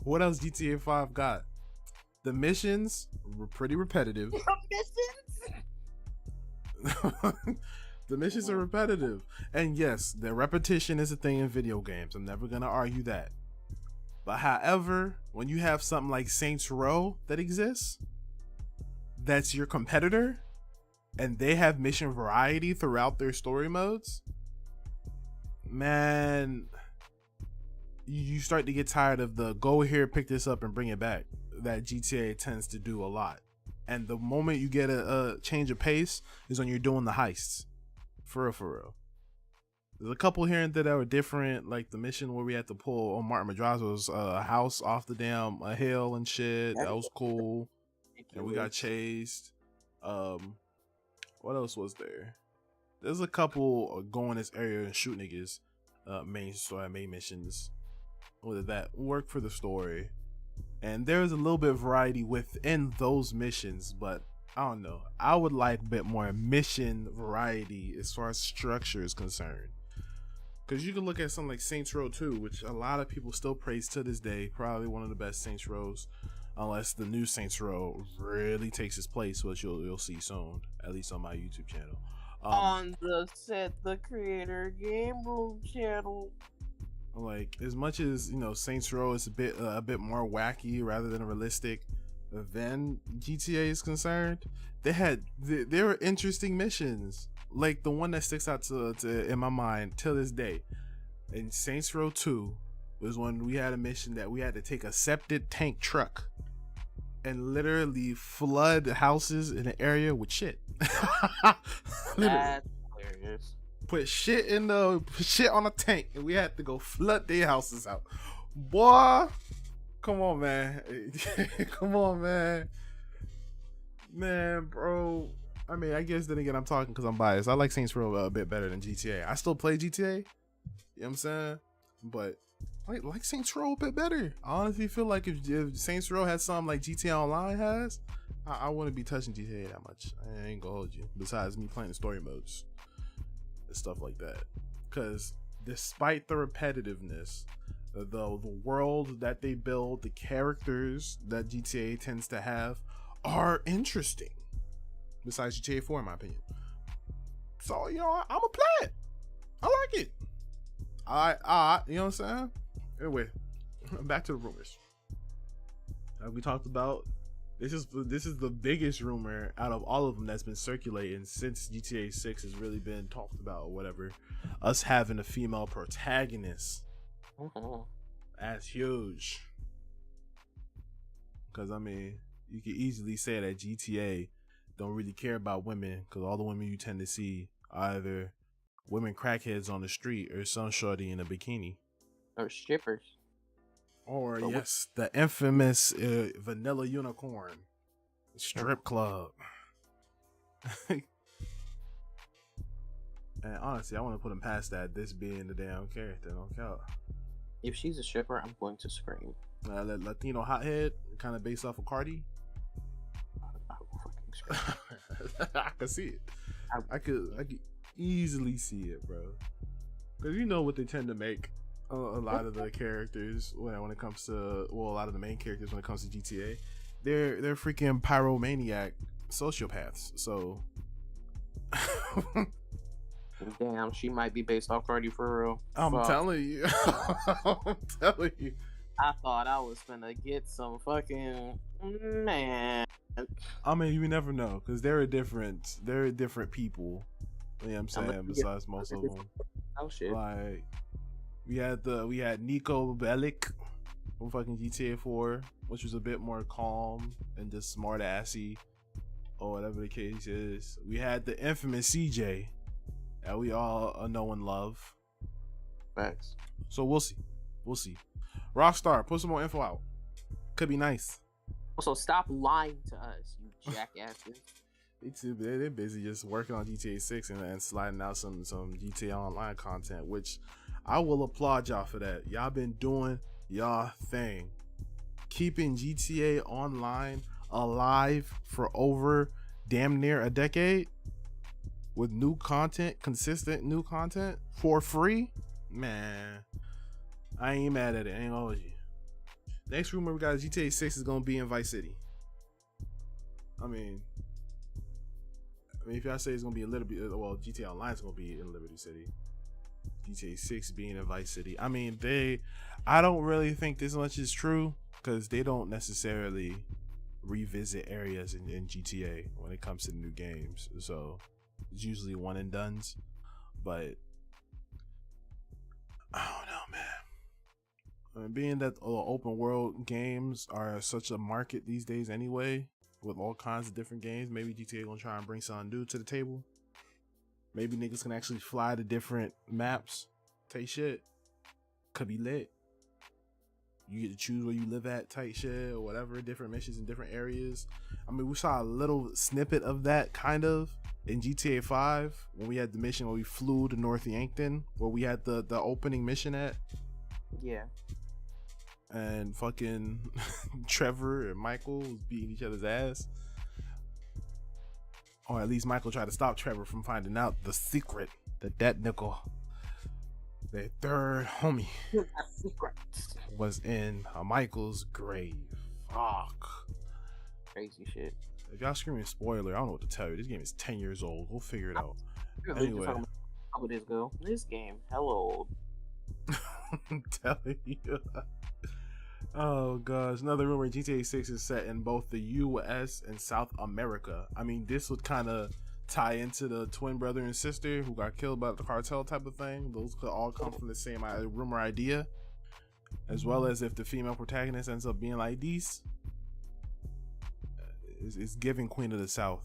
what else GTA 5 got? The missions were pretty repetitive. The missions? The missions are repetitive, and yes, the repetition is a thing in video games. I'm never gonna argue that. But however, when you have something like Saints Row that exists, that's your competitor, and they have mission variety throughout their story modes, man, you start to get tired of the go here, pick this up, and bring it back that GTA tends to do a lot. And the moment you get a change of pace is when you're doing the heists. For real. There's a couple here and there that were different, like the mission where we had to pull on Martin Madrazo's house off the damn hill and shit. That was cool. And we got chased. What else was there? There's a couple go in this area and shoot niggas. Main missions. Whether that work for the story. And there's a little bit of variety within those missions, but I don't know. I would like a bit more mission variety as far as structure is concerned. Because you can look at something like Saints Row 2, which a lot of people still praise to this day. Probably one of the best Saints Rows, unless the new Saints Row really takes its place, which you'll see soon, at least on my YouTube channel. On the Set the Creator Game Room channel. Like, as much as, you know, Saints Row is a bit more wacky rather than realistic than GTA is concerned, there were interesting missions. Like the one that sticks out to in my mind till this day in Saints Row 2 was when we had a mission that we had to take a septic tank truck and literally flood houses in an area with shit. That's hilarious. Put shit on a tank, and we had to go flood their houses out. Boy, come on, man. Come on, man, bro. I mean, I guess then again, I'm talking because I'm biased. I like Saints Row a bit better than GTA. I still play GTA. You know what I'm saying? But I like Saints Row a bit better. I honestly feel like if Saints Row had something like GTA Online has, I wouldn't be touching GTA that much. I ain't gonna hold you. Besides me playing the story modes and stuff like that. Because despite the repetitiveness, the world that they build, the characters that GTA tends to have are interesting. Besides GTA 4, in my opinion. So, you know, I'm gonna play it. I like it. You know what I'm saying? Anyway, back to the rumors. Like we talked about, this is the biggest rumor out of all of them that's been circulating since GTA 6 has really been talked about or whatever. Us having a female protagonist. That's huge. Because, I mean, you could easily say that GTA don't really care about women, because all the women you tend to see are either women crackheads on the street or some shorty in a bikini. Or strippers. Or, yes, the infamous Vanilla Unicorn strip club. And honestly, I want to put them past that, this being the damn character. Don't count. If she's a stripper, I'm going to scream. Latino hothead, kind of based off of Cardi. I could see it. I could easily see it, bro. Because you know what they tend to make a lot of the characters when it comes to, well, a lot of the main characters when it comes to GTA. They're freaking pyromaniac sociopaths. So damn, she might be based off Cardi for real. I'm telling you. I'm telling you. I thought I was gonna get some fucking man. I mean, you never know, because they're different people. You know what I'm saying? Besides most of them. Oh shit. Like we had Nico Bellic from fucking GTA 4, which was a bit more calm and just smart assy, or whatever the case is. We had the infamous CJ that we all know and love. Facts. So we'll see. Rockstar, put some more info out. Could be nice. Also, stop lying to us, you jackasses. They're busy just working on GTA 6 and sliding out some GTA Online content, which I will applaud y'all for that. Y'all been doing y'all thing. Keeping GTA Online alive for over damn near a decade with new content, consistent new content for free. Man, I ain't mad at it. I ain't gonna hold you. Next rumor we got is GTA 6 is gonna be in Vice City. I mean, mean, if y'all say it's gonna be a little bit, well, GTA Online is gonna be in Liberty City. GTA 6 being in Vice City. I mean, I don't really think this much is true because they don't necessarily revisit areas in GTA when it comes to new games. So it's usually one and dones. But I don't know, man. I mean, being that open world games are such a market these days anyway, with all kinds of different games, maybe GTA gonna try and bring something new to the table. Maybe niggas can actually fly to different maps. Take shit. Could be lit. You get to choose where you live at, type shit, or whatever, different missions in different areas. I mean, we saw a little snippet of that kind of in GTA 5 when we had the mission where we flew to North Yankton, where we had the opening mission at. Yeah. And fucking Trevor and Michael was beating each other's ass. Or at least Michael tried to stop Trevor from finding out the secret that nickel, their third homie, was in Michael's grave. Fuck. Crazy shit. If y'all screaming spoiler, I don't know what to tell you. This game is 10 years old. We'll figure it out. Anyway. How would this go? This game, hella old. I'm telling you. Oh gosh, another rumor GTA 6 is set in both the US and South America. I mean, this would kind of tie into the twin brother and sister who got killed by the cartel type of thing. Those could all come from the same rumor idea. As well as if the female protagonist ends up being like these. It's giving Queen of the South.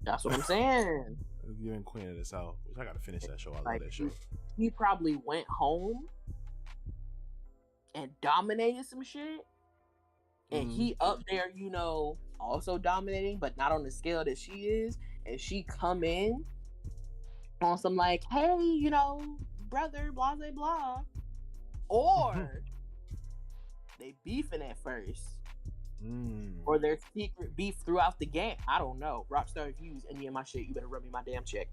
That's what I'm saying. It's giving Queen of the South. I gotta finish that show. I love that show. He probably went home and dominated some shit, and he up there, you know, also dominating, but not on the scale that she is. And she come in on some like, hey, you know, brother, blah blah blah, or they beefing at first, or there's secret beef throughout the game. I don't know. Rockstar, if you use any of my shit, you better run me my damn check.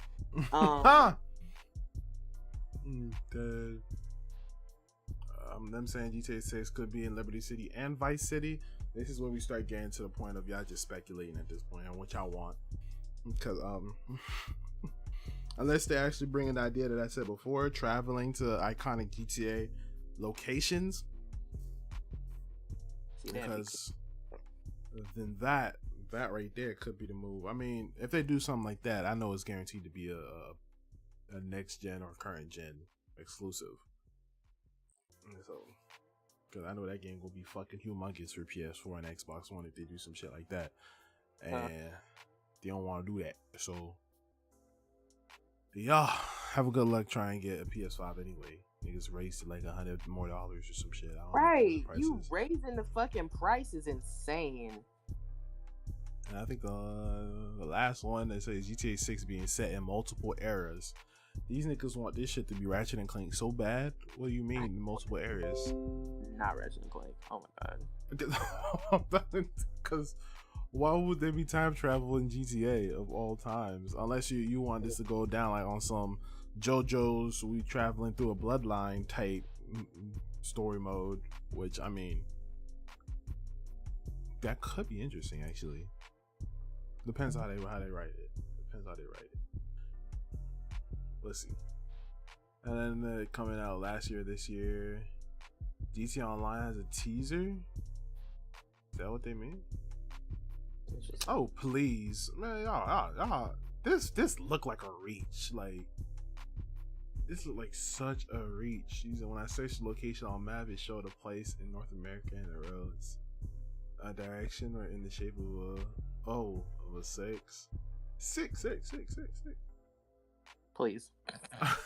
Them saying GTA 6 could be in Liberty City and Vice City. This is where we start getting to the point of y'all just speculating at this point on what y'all want. Because unless they actually bring an idea that I said before, traveling to iconic GTA locations, because then that right there could be the move. I mean, if they do something like that, I know it's guaranteed to be a next gen or current gen exclusive. So, because I know that game will be fucking humongous for PS4 and Xbox One if they do some shit like that, and they don't want to do that. So, y'all have a good luck trying to get a PS5 anyway. Niggas raised to like $100 more or some shit. I don't right, know you raising the fucking price is insane. And I think the last one that says GTA 6 being set in multiple eras. These niggas want this shit to be Ratchet and Clank so bad. What do you mean multiple areas? Not Ratchet and Clank. Oh my god. Because why would there be time travel in GTA of all times? Unless you want this to go down like on some JoJo's we traveling through a bloodline type story mode. Which, I mean, that could be interesting actually. Depends how they write it. Depends how they write it. Let's see. And then coming out last year, this year, GTA Online has a teaser. Is that what they mean? Oh please, man, y'all, this look like a reach. Like this look like such a reach. When I searched the location on map, it showed a place in North America and the roads, a direction or in the shape of a six. Please.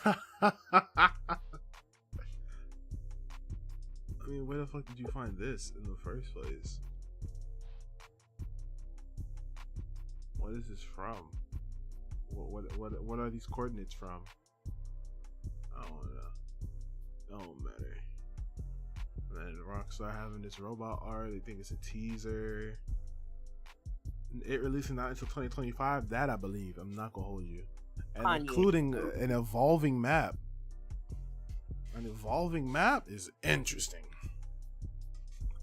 I mean, where the fuck did you find this in the first place? What is this from? What are these coordinates from? I don't know. Don't matter. Man, Rockstar having this robot art. They think it's a teaser. It releasing not until 2025. That I believe. I'm not gonna hold you. And including an evolving map. An evolving map is interesting.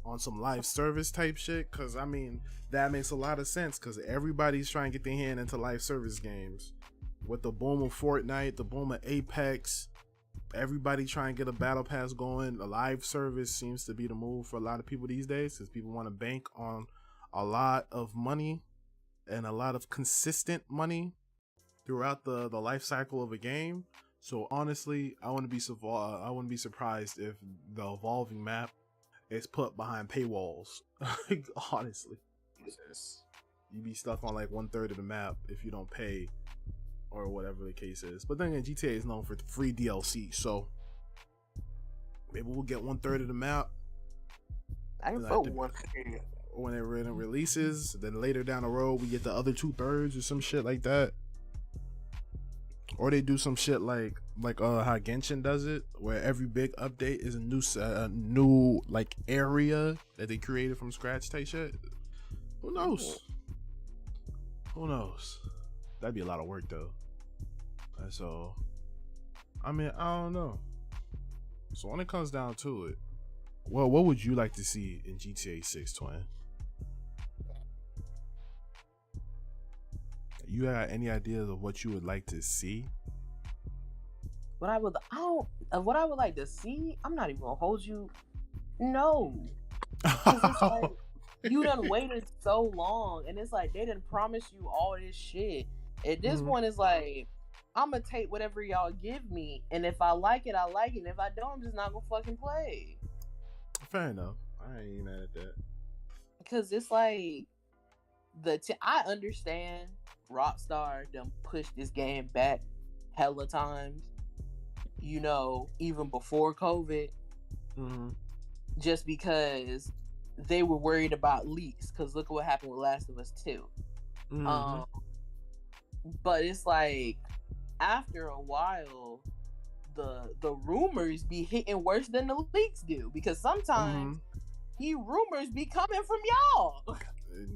on some live service type shit. Because I mean, that makes a lot of sense. Because everybody's trying to get their hand into live service games. With the boom of Fortnite, the boom of Apex, everybody trying to get a battle pass going. A live service seems to be the move for a lot of people these days, since people want to bank on a lot of money and a lot of consistent money throughout the life cycle of a game. So honestly, I wouldn't be surprised if the evolving map is put behind paywalls. Honestly, you'd be stuck on like 1/3 of the map if you don't pay, or whatever the case is. But then again, GTA is known for free DLC, so maybe we'll get 1/3 of the map. I can vote 1/3 when it releases. Then later down the road, we get the other 2/3 or some shit like that. Or they do some shit like how Genshin does it, where every big update is a new like area that they created from scratch type shit. Who knows? Who knows? That'd be a lot of work though. So, I mean, I don't know. So when it comes down to it, well, what would you like to see in GTA 6, Twin? You got any ideas of what you would like to see? What I would like to see, I'm not even gonna hold you. No. It's like, you done waited so long, and it's like they didn't promise you all this shit. At this point, it's like, I'm gonna take whatever y'all give me, and if I like it, I like it. And if I don't, I'm just not gonna fucking play. Fair enough. I ain't even mad at that. Because it's like I understand Rockstar done pushed this game back hella times. You know, even before COVID, just because they were worried about leaks. Because look at what happened with Last of Us 2. But it's like, after a while, the rumors be hitting worse than the leaks do, because sometimes these rumors be coming from y'all.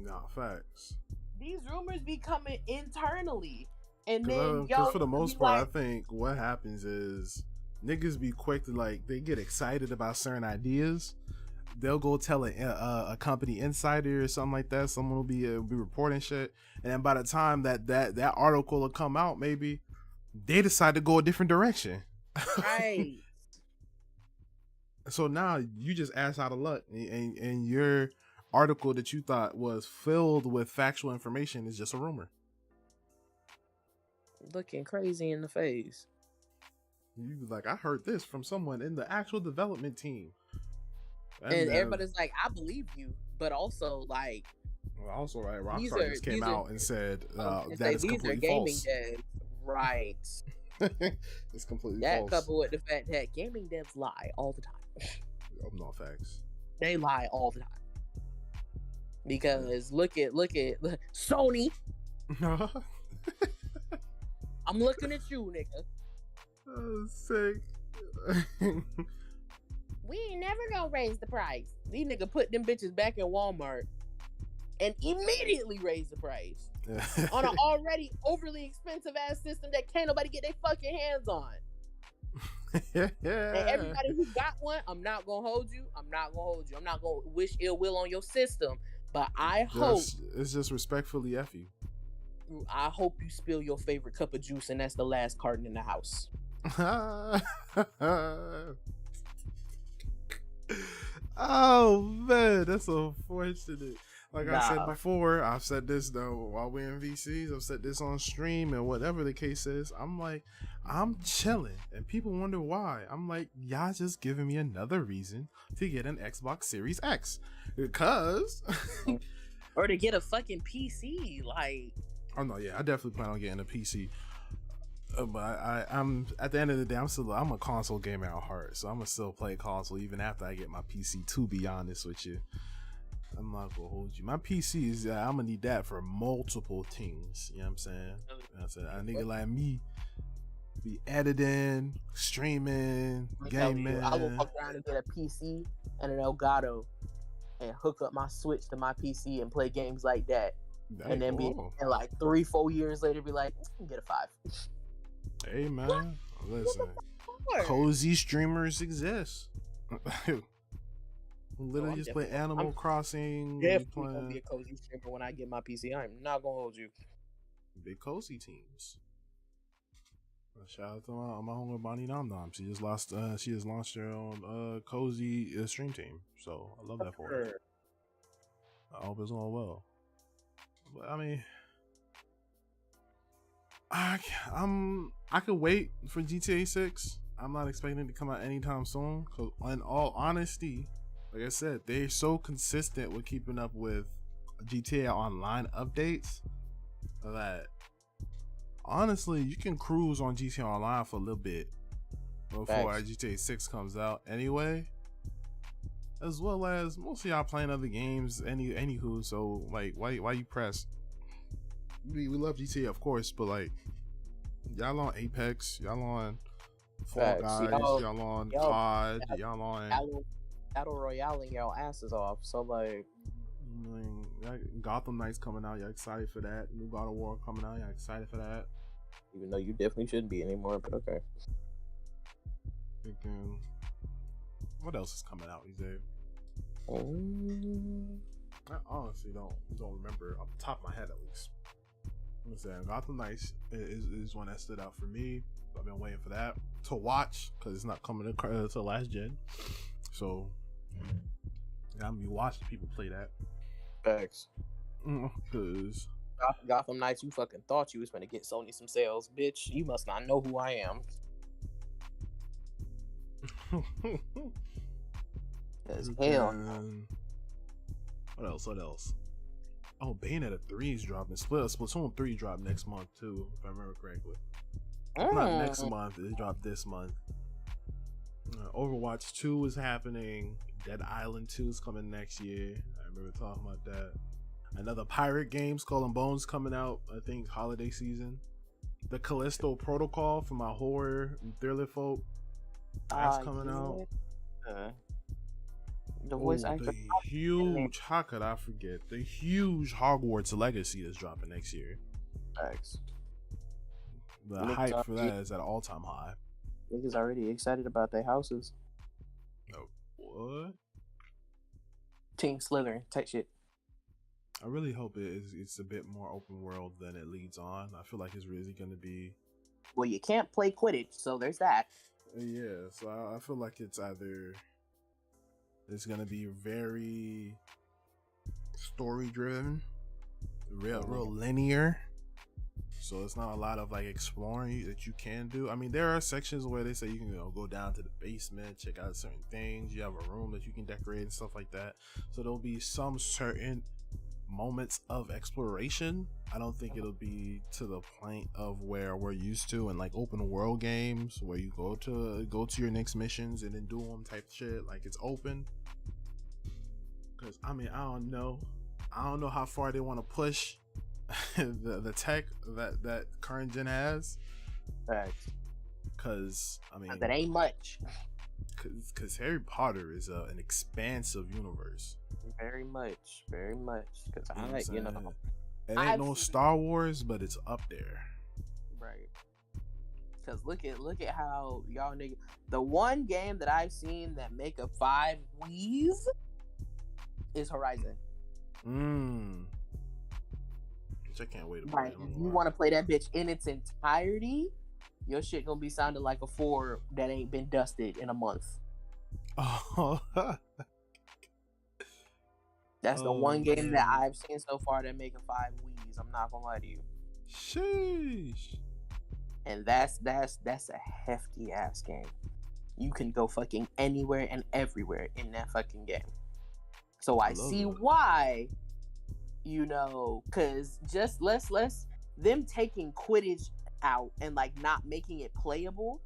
Nah, facts. These rumors be coming internally, and then because for the most part, I think what happens is niggas be quick to they get excited about certain ideas. They'll go tell a company insider or something like that. Someone will be reporting shit, and then by the time that article will come out, maybe they decide to go a different direction. Right. So now you just ass out of luck, and your article that you thought was filled with factual information is just a rumor. Looking crazy in the face. You like, I heard this from someone in the actual development team. And everybody's like, I believe you, but also like, also right, Rockstar just came out and said that is completely false. Devs, right? It's completely that false. Coupled with the fact that gaming devs lie all the time. No facts. They lie all the time. Because look at Sony. I'm looking at you, nigga. Oh, sick. We ain't never gonna raise the price. These nigga put them bitches back in Walmart and immediately raised the price on an already overly expensive ass system that can't nobody get their fucking hands on. And everybody who got one, I'm not gonna hold you. I'm not gonna wish ill will on your system. But I hope it's just respectfully F you. I hope you spill your favorite cup of juice and that's the last carton in the house. Oh man, that's unfortunate. Like I said before, I've said this though while we're in VCs, I've said this on stream and whatever the case is, I'm like, I'm chilling and people wonder why. I'm like, y'all just giving me another reason to get an Xbox Series X. Because or to get a fucking PC, like. Oh no, yeah, I definitely plan on getting a PC. But I'm at the end of the day, I'm a console gamer at heart, so I'm gonna still play console even after I get my PC. To be honest with you, I'm not gonna hold you. My PC is I'm gonna need that for multiple things. You know what I'm saying? A nigga like me be editing, streaming, gaming. I will fuck around and get a PC and an Elgato and hook up my Switch to my PC and play games like that. And then and like 3-4 years later be like, get a 5. Hey man, listen, cozy streamers exist. Literally just play Animal Crossing. Definitely gonna be a cozy streamer when I get my PC. I'm not gonna hold you. Big cozy teams. Shout out to my homegirl Bonnie Nom Nom. She just launched her own cozy stream team. So I love that for her. I hope it's all well. But I mean, I could wait for GTA 6. I'm not expecting it to come out anytime soon. Cause in all honesty, like I said, they're so consistent with keeping up with GTA Online updates that honestly, you can cruise on GTA Online for a little bit before GTA 6 comes out anyway. As well as most of y'all playing other games anywho, so like why you press? We love GTA of course, but like y'all on Apex, y'all on Fall Guys, y'all on COD, y'all on Battle Royale y'all asses off. So like Gotham Knights coming out, y'all excited for that? New God of War coming out, y'all excited for that? Even though you definitely shouldn't be anymore, but okay. Thinking, what else is coming out these days? I honestly don't remember off the top of my head at least. I'm saying Gotham Knights is one that stood out for me. I've been waiting for that to watch because it's not coming to last gen. So I'm gonna be watching people play that. Facts. Because Gotham Knights, you fucking thought you was gonna get Sony some sales, bitch. You must not know who I am. As hell. What else? Oh, Bayonetta 3 is dropping. Splatoon 3 dropped next month too, if I remember correctly. Not next month, it dropped this month. Overwatch 2 is happening. Dead Island 2 is coming next year. I remember talking about that. Another pirate game, Skull and Bones, coming out, I think, holiday season. The Callisto Protocol for my horror and thriller folk. That's coming out. The voice actor. The huge, how could I forget? The huge Hogwarts Legacy is dropping next year. Thanks. The hype for that is at an all-time high. Niggas already excited about their houses. Oh, what? Team Slytherin, type shit. I really hope it's a bit more open world than it leads on. I feel like it's really going to be... Well, you can't play Quidditch, so there's that. Yeah, so I feel like it's either... It's going to be very story-driven, real linear. So it's not a lot of like exploring that you can do. I mean, there are sections where they say you can go down to the basement, check out certain things. You have a room that you can decorate and stuff like that. So there'll be some certain moments of exploration. I don't think it'll be to the point of where we're used to in like open world games where you go to your next missions and then do them type shit. Like it's open. Cause I mean, I don't know how far they want to push the tech that current gen has. Facts. Cause I mean that ain't much. Cause Harry Potter is an expansive universe. Very much. Cause it ain't no Star Wars, but it's up there. Right. Cause look at how y'all niggas. The one game that I've seen that make a 5 Wii's is Horizon. I can't wait to play it. If you want to play that bitch in its entirety, your shit gonna be sounding like a 4 that ain't been dusted in a month. Oh. That's the one game that I've seen so far that make a 5 Wii's. I'm not gonna lie to you. Sheesh. And that's a hefty ass game. You can go fucking anywhere and everywhere in that fucking game. So I see why. You know, cause just less them taking Quidditch out and like not making it playable,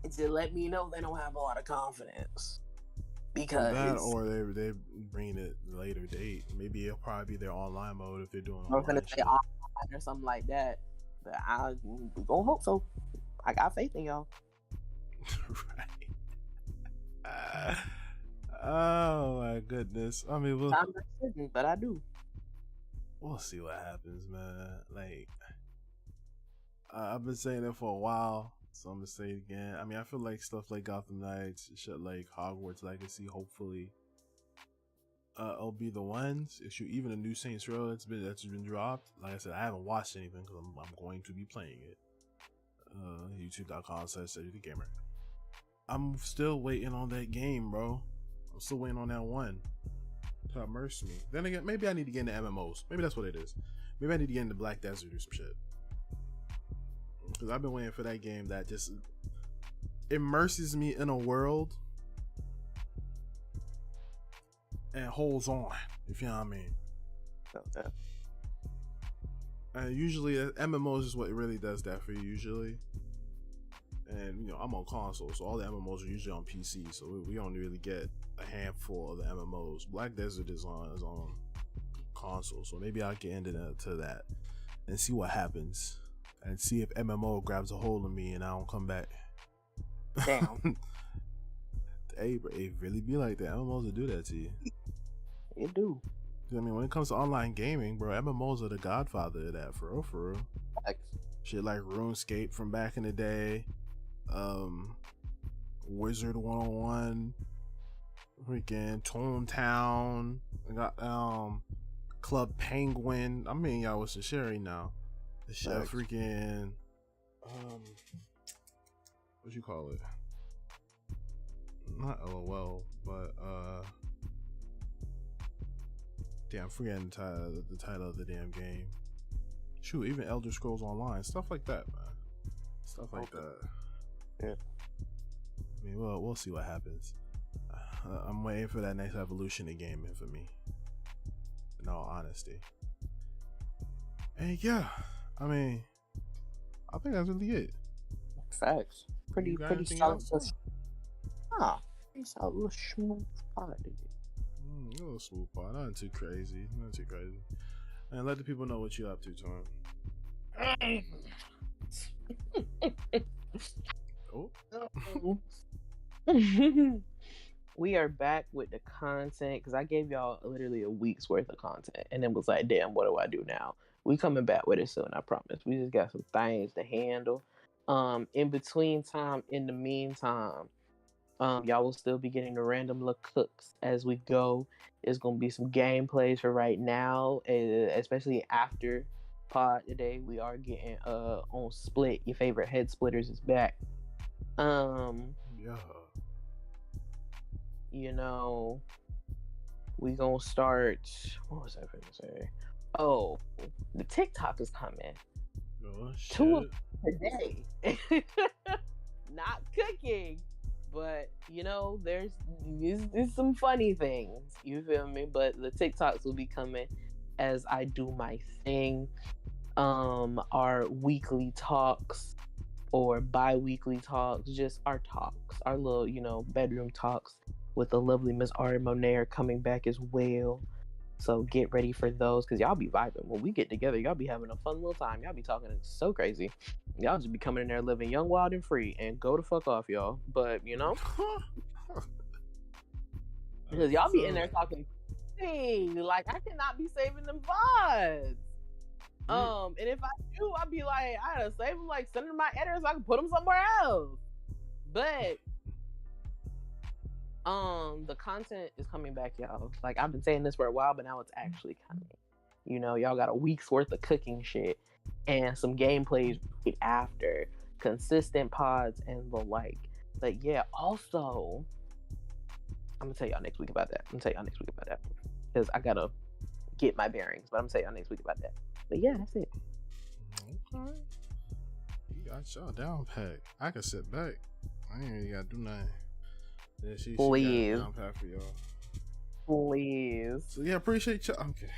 it's to let me know they don't have a lot of confidence. Because that, or they bring it later date. Maybe it'll probably be their online mode if they're doing. I was gonna say online or something like that, but I gonna hope so. I got faith in y'all. Right. Oh my goodness! I mean, but I do. We'll see what happens, man. Like I've been saying it for a while. So I'm gonna say it again. I mean, I feel like stuff like Gotham Knights, shit like Hogwarts Legacy, hopefully, will be the ones. Issue even a new Saints Row that's been dropped. Like I said, I haven't watched anything because I'm going to be playing it. YouTube.com/StudyTheGamer. I'm still waiting on that game, bro. I'm still waiting on that one to immerse me. Then again, maybe I need to get into MMOs. Maybe that's what it is. Maybe I need to get into Black Desert or some shit. Because I've been waiting for that game that just immerses me in a world and holds on, if you know what I mean. Okay. And usually MMOs is what really does that for you usually. And you know, I'm on console, so all the MMOs are usually on PC, so we don't really get a handful of the MMOs. Black Desert is on console, so maybe I'll get into that and see what happens. And see if MMO grabs a hold of me and I don't come back. Damn. Hey, bro, it really be like that. MMOs will do that to you. It do. I mean, when it comes to online gaming, bro, MMOs are the godfather of that, for real. Shit like RuneScape from back in the day, Wizard 101, freaking Toontown, I got Club Penguin. I mean, y'all with some Sherry now. Freaking what you call it? Not LOL, but damn, I'm forgetting the title of the damn game. Shoot, even Elder Scrolls Online, stuff like that, man. Stuff like that. Yeah. I mean, we'll see what happens. I'm waiting for that next evolution in gaming for me. In all honesty. And yeah, I mean, I think that's really it. Facts. Pretty solid. Pretty solid little smooth pod. A little smooth pod. Nothing too crazy. And let the people know what you're up to, Tom. We are back with the content because I gave y'all literally a week's worth of content and then was like, damn, what do I do now? We coming back with it soon, I promise. We just got some things to handle. In the meantime, y'all will still be getting the random look cooks as we go. There's gonna be some gameplays for right now, especially after pod today. We are getting on Split. Your favorite head splitters is back. Yeah. You know, we gonna start. What was I gonna say? Oh, the TikTok is coming. Oh, shit. 2 of today. Not cooking, but you know, there's some funny things. You feel me? But the TikToks will be coming as I do my thing. Our weekly talks or bi-weekly talks, just our talks, our little, you know, bedroom talks with the lovely Miss Ari Monet are coming back as well. So get ready for those, because y'all be vibing. When we get together, y'all be having a fun little time. Y'all be talking so crazy. Y'all just be coming in there living young, wild, and free. And go the fuck off, y'all. But, you know, because y'all be in there talking, hey, like, I cannot be saving them VODs. And if I do, I'd be like, I gotta save them, like, send them to my editor so I can put them somewhere else. But the content is coming back, y'all. Like, I've been saying this for a while, but now it's actually coming. You know, y'all got a week's worth of cooking shit and some gameplays after, consistent pods and the like. But yeah, also, I'm gonna tell y'all next week about that. Because I gotta get my bearings, but I'm gonna tell y'all next week about that. But yeah, that's it. Okay. You got y'all down pat. I can sit back. I ain't really gotta do nothing. Yeah, she Please. got down pat for y'all. Please. So yeah, appreciate y'all. Okay.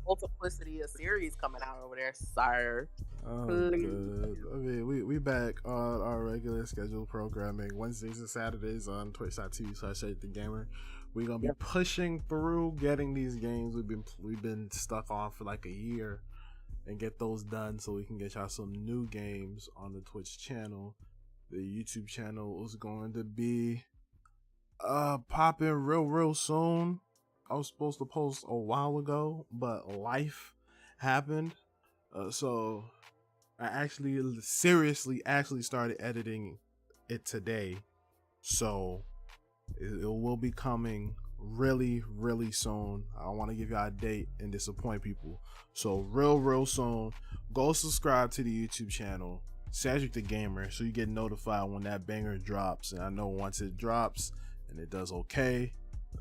Multiplicity of series coming out over there, sire. Oh, good. I mean, we back on our regular scheduled programming Wednesdays and Saturdays on twitch.tv/StudyTheGamer. We're gonna be pushing through getting these games we've been stuck on for like a year and get those done so we can get y'all some new games on the Twitch channel. The YouTube channel is going to be popping real soon. I was supposed to post a while ago, but life happened. So I actually seriously started editing it today, so it will be coming really soon. I don't want to give y'all a date and disappoint people, so real soon. Go subscribe to the YouTube channel Cedric the Gamer so you get notified when that banger drops. And I know once it drops and it does okay,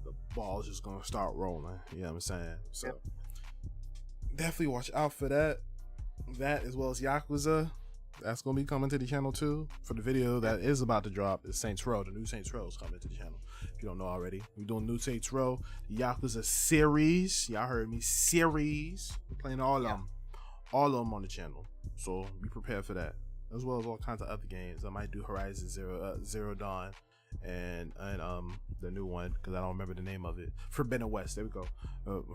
the ball's just gonna start rolling. You know what I'm saying? So definitely watch out for that as well as Yakuza. That's gonna be coming to the channel too. For the video that is about to drop is Saints Row. The new Saints Row is coming to the channel. If you don't know already, we're doing new Saints Row, the Yakuza series. Y'all heard me, series. We're playing all of them on the channel. So be prepared for that, as well as all kinds of other games. I might do Horizon Zero Dawn and the new one, because I don't remember the name of it. Forbidden West. There we go.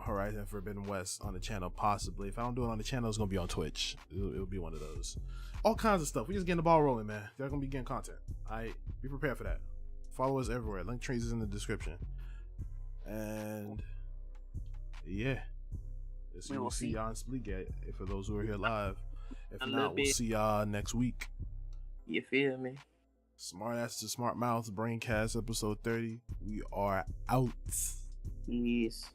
Horizon Forbidden West on the channel, possibly. If I don't do it on the channel, it's gonna be on Twitch. It'll be one of those. All kinds of stuff. We just getting the ball rolling, man. They're gonna be getting content. Alright, be prepared for that. Follow us everywhere. Link trees is in the description. And yeah, we will see y'all in Splitgate. For those who are here live. If not, we'll see y'all next week. You feel me? Smart Ass to Smart Mouths Braincast episode 30. We are out. Yes.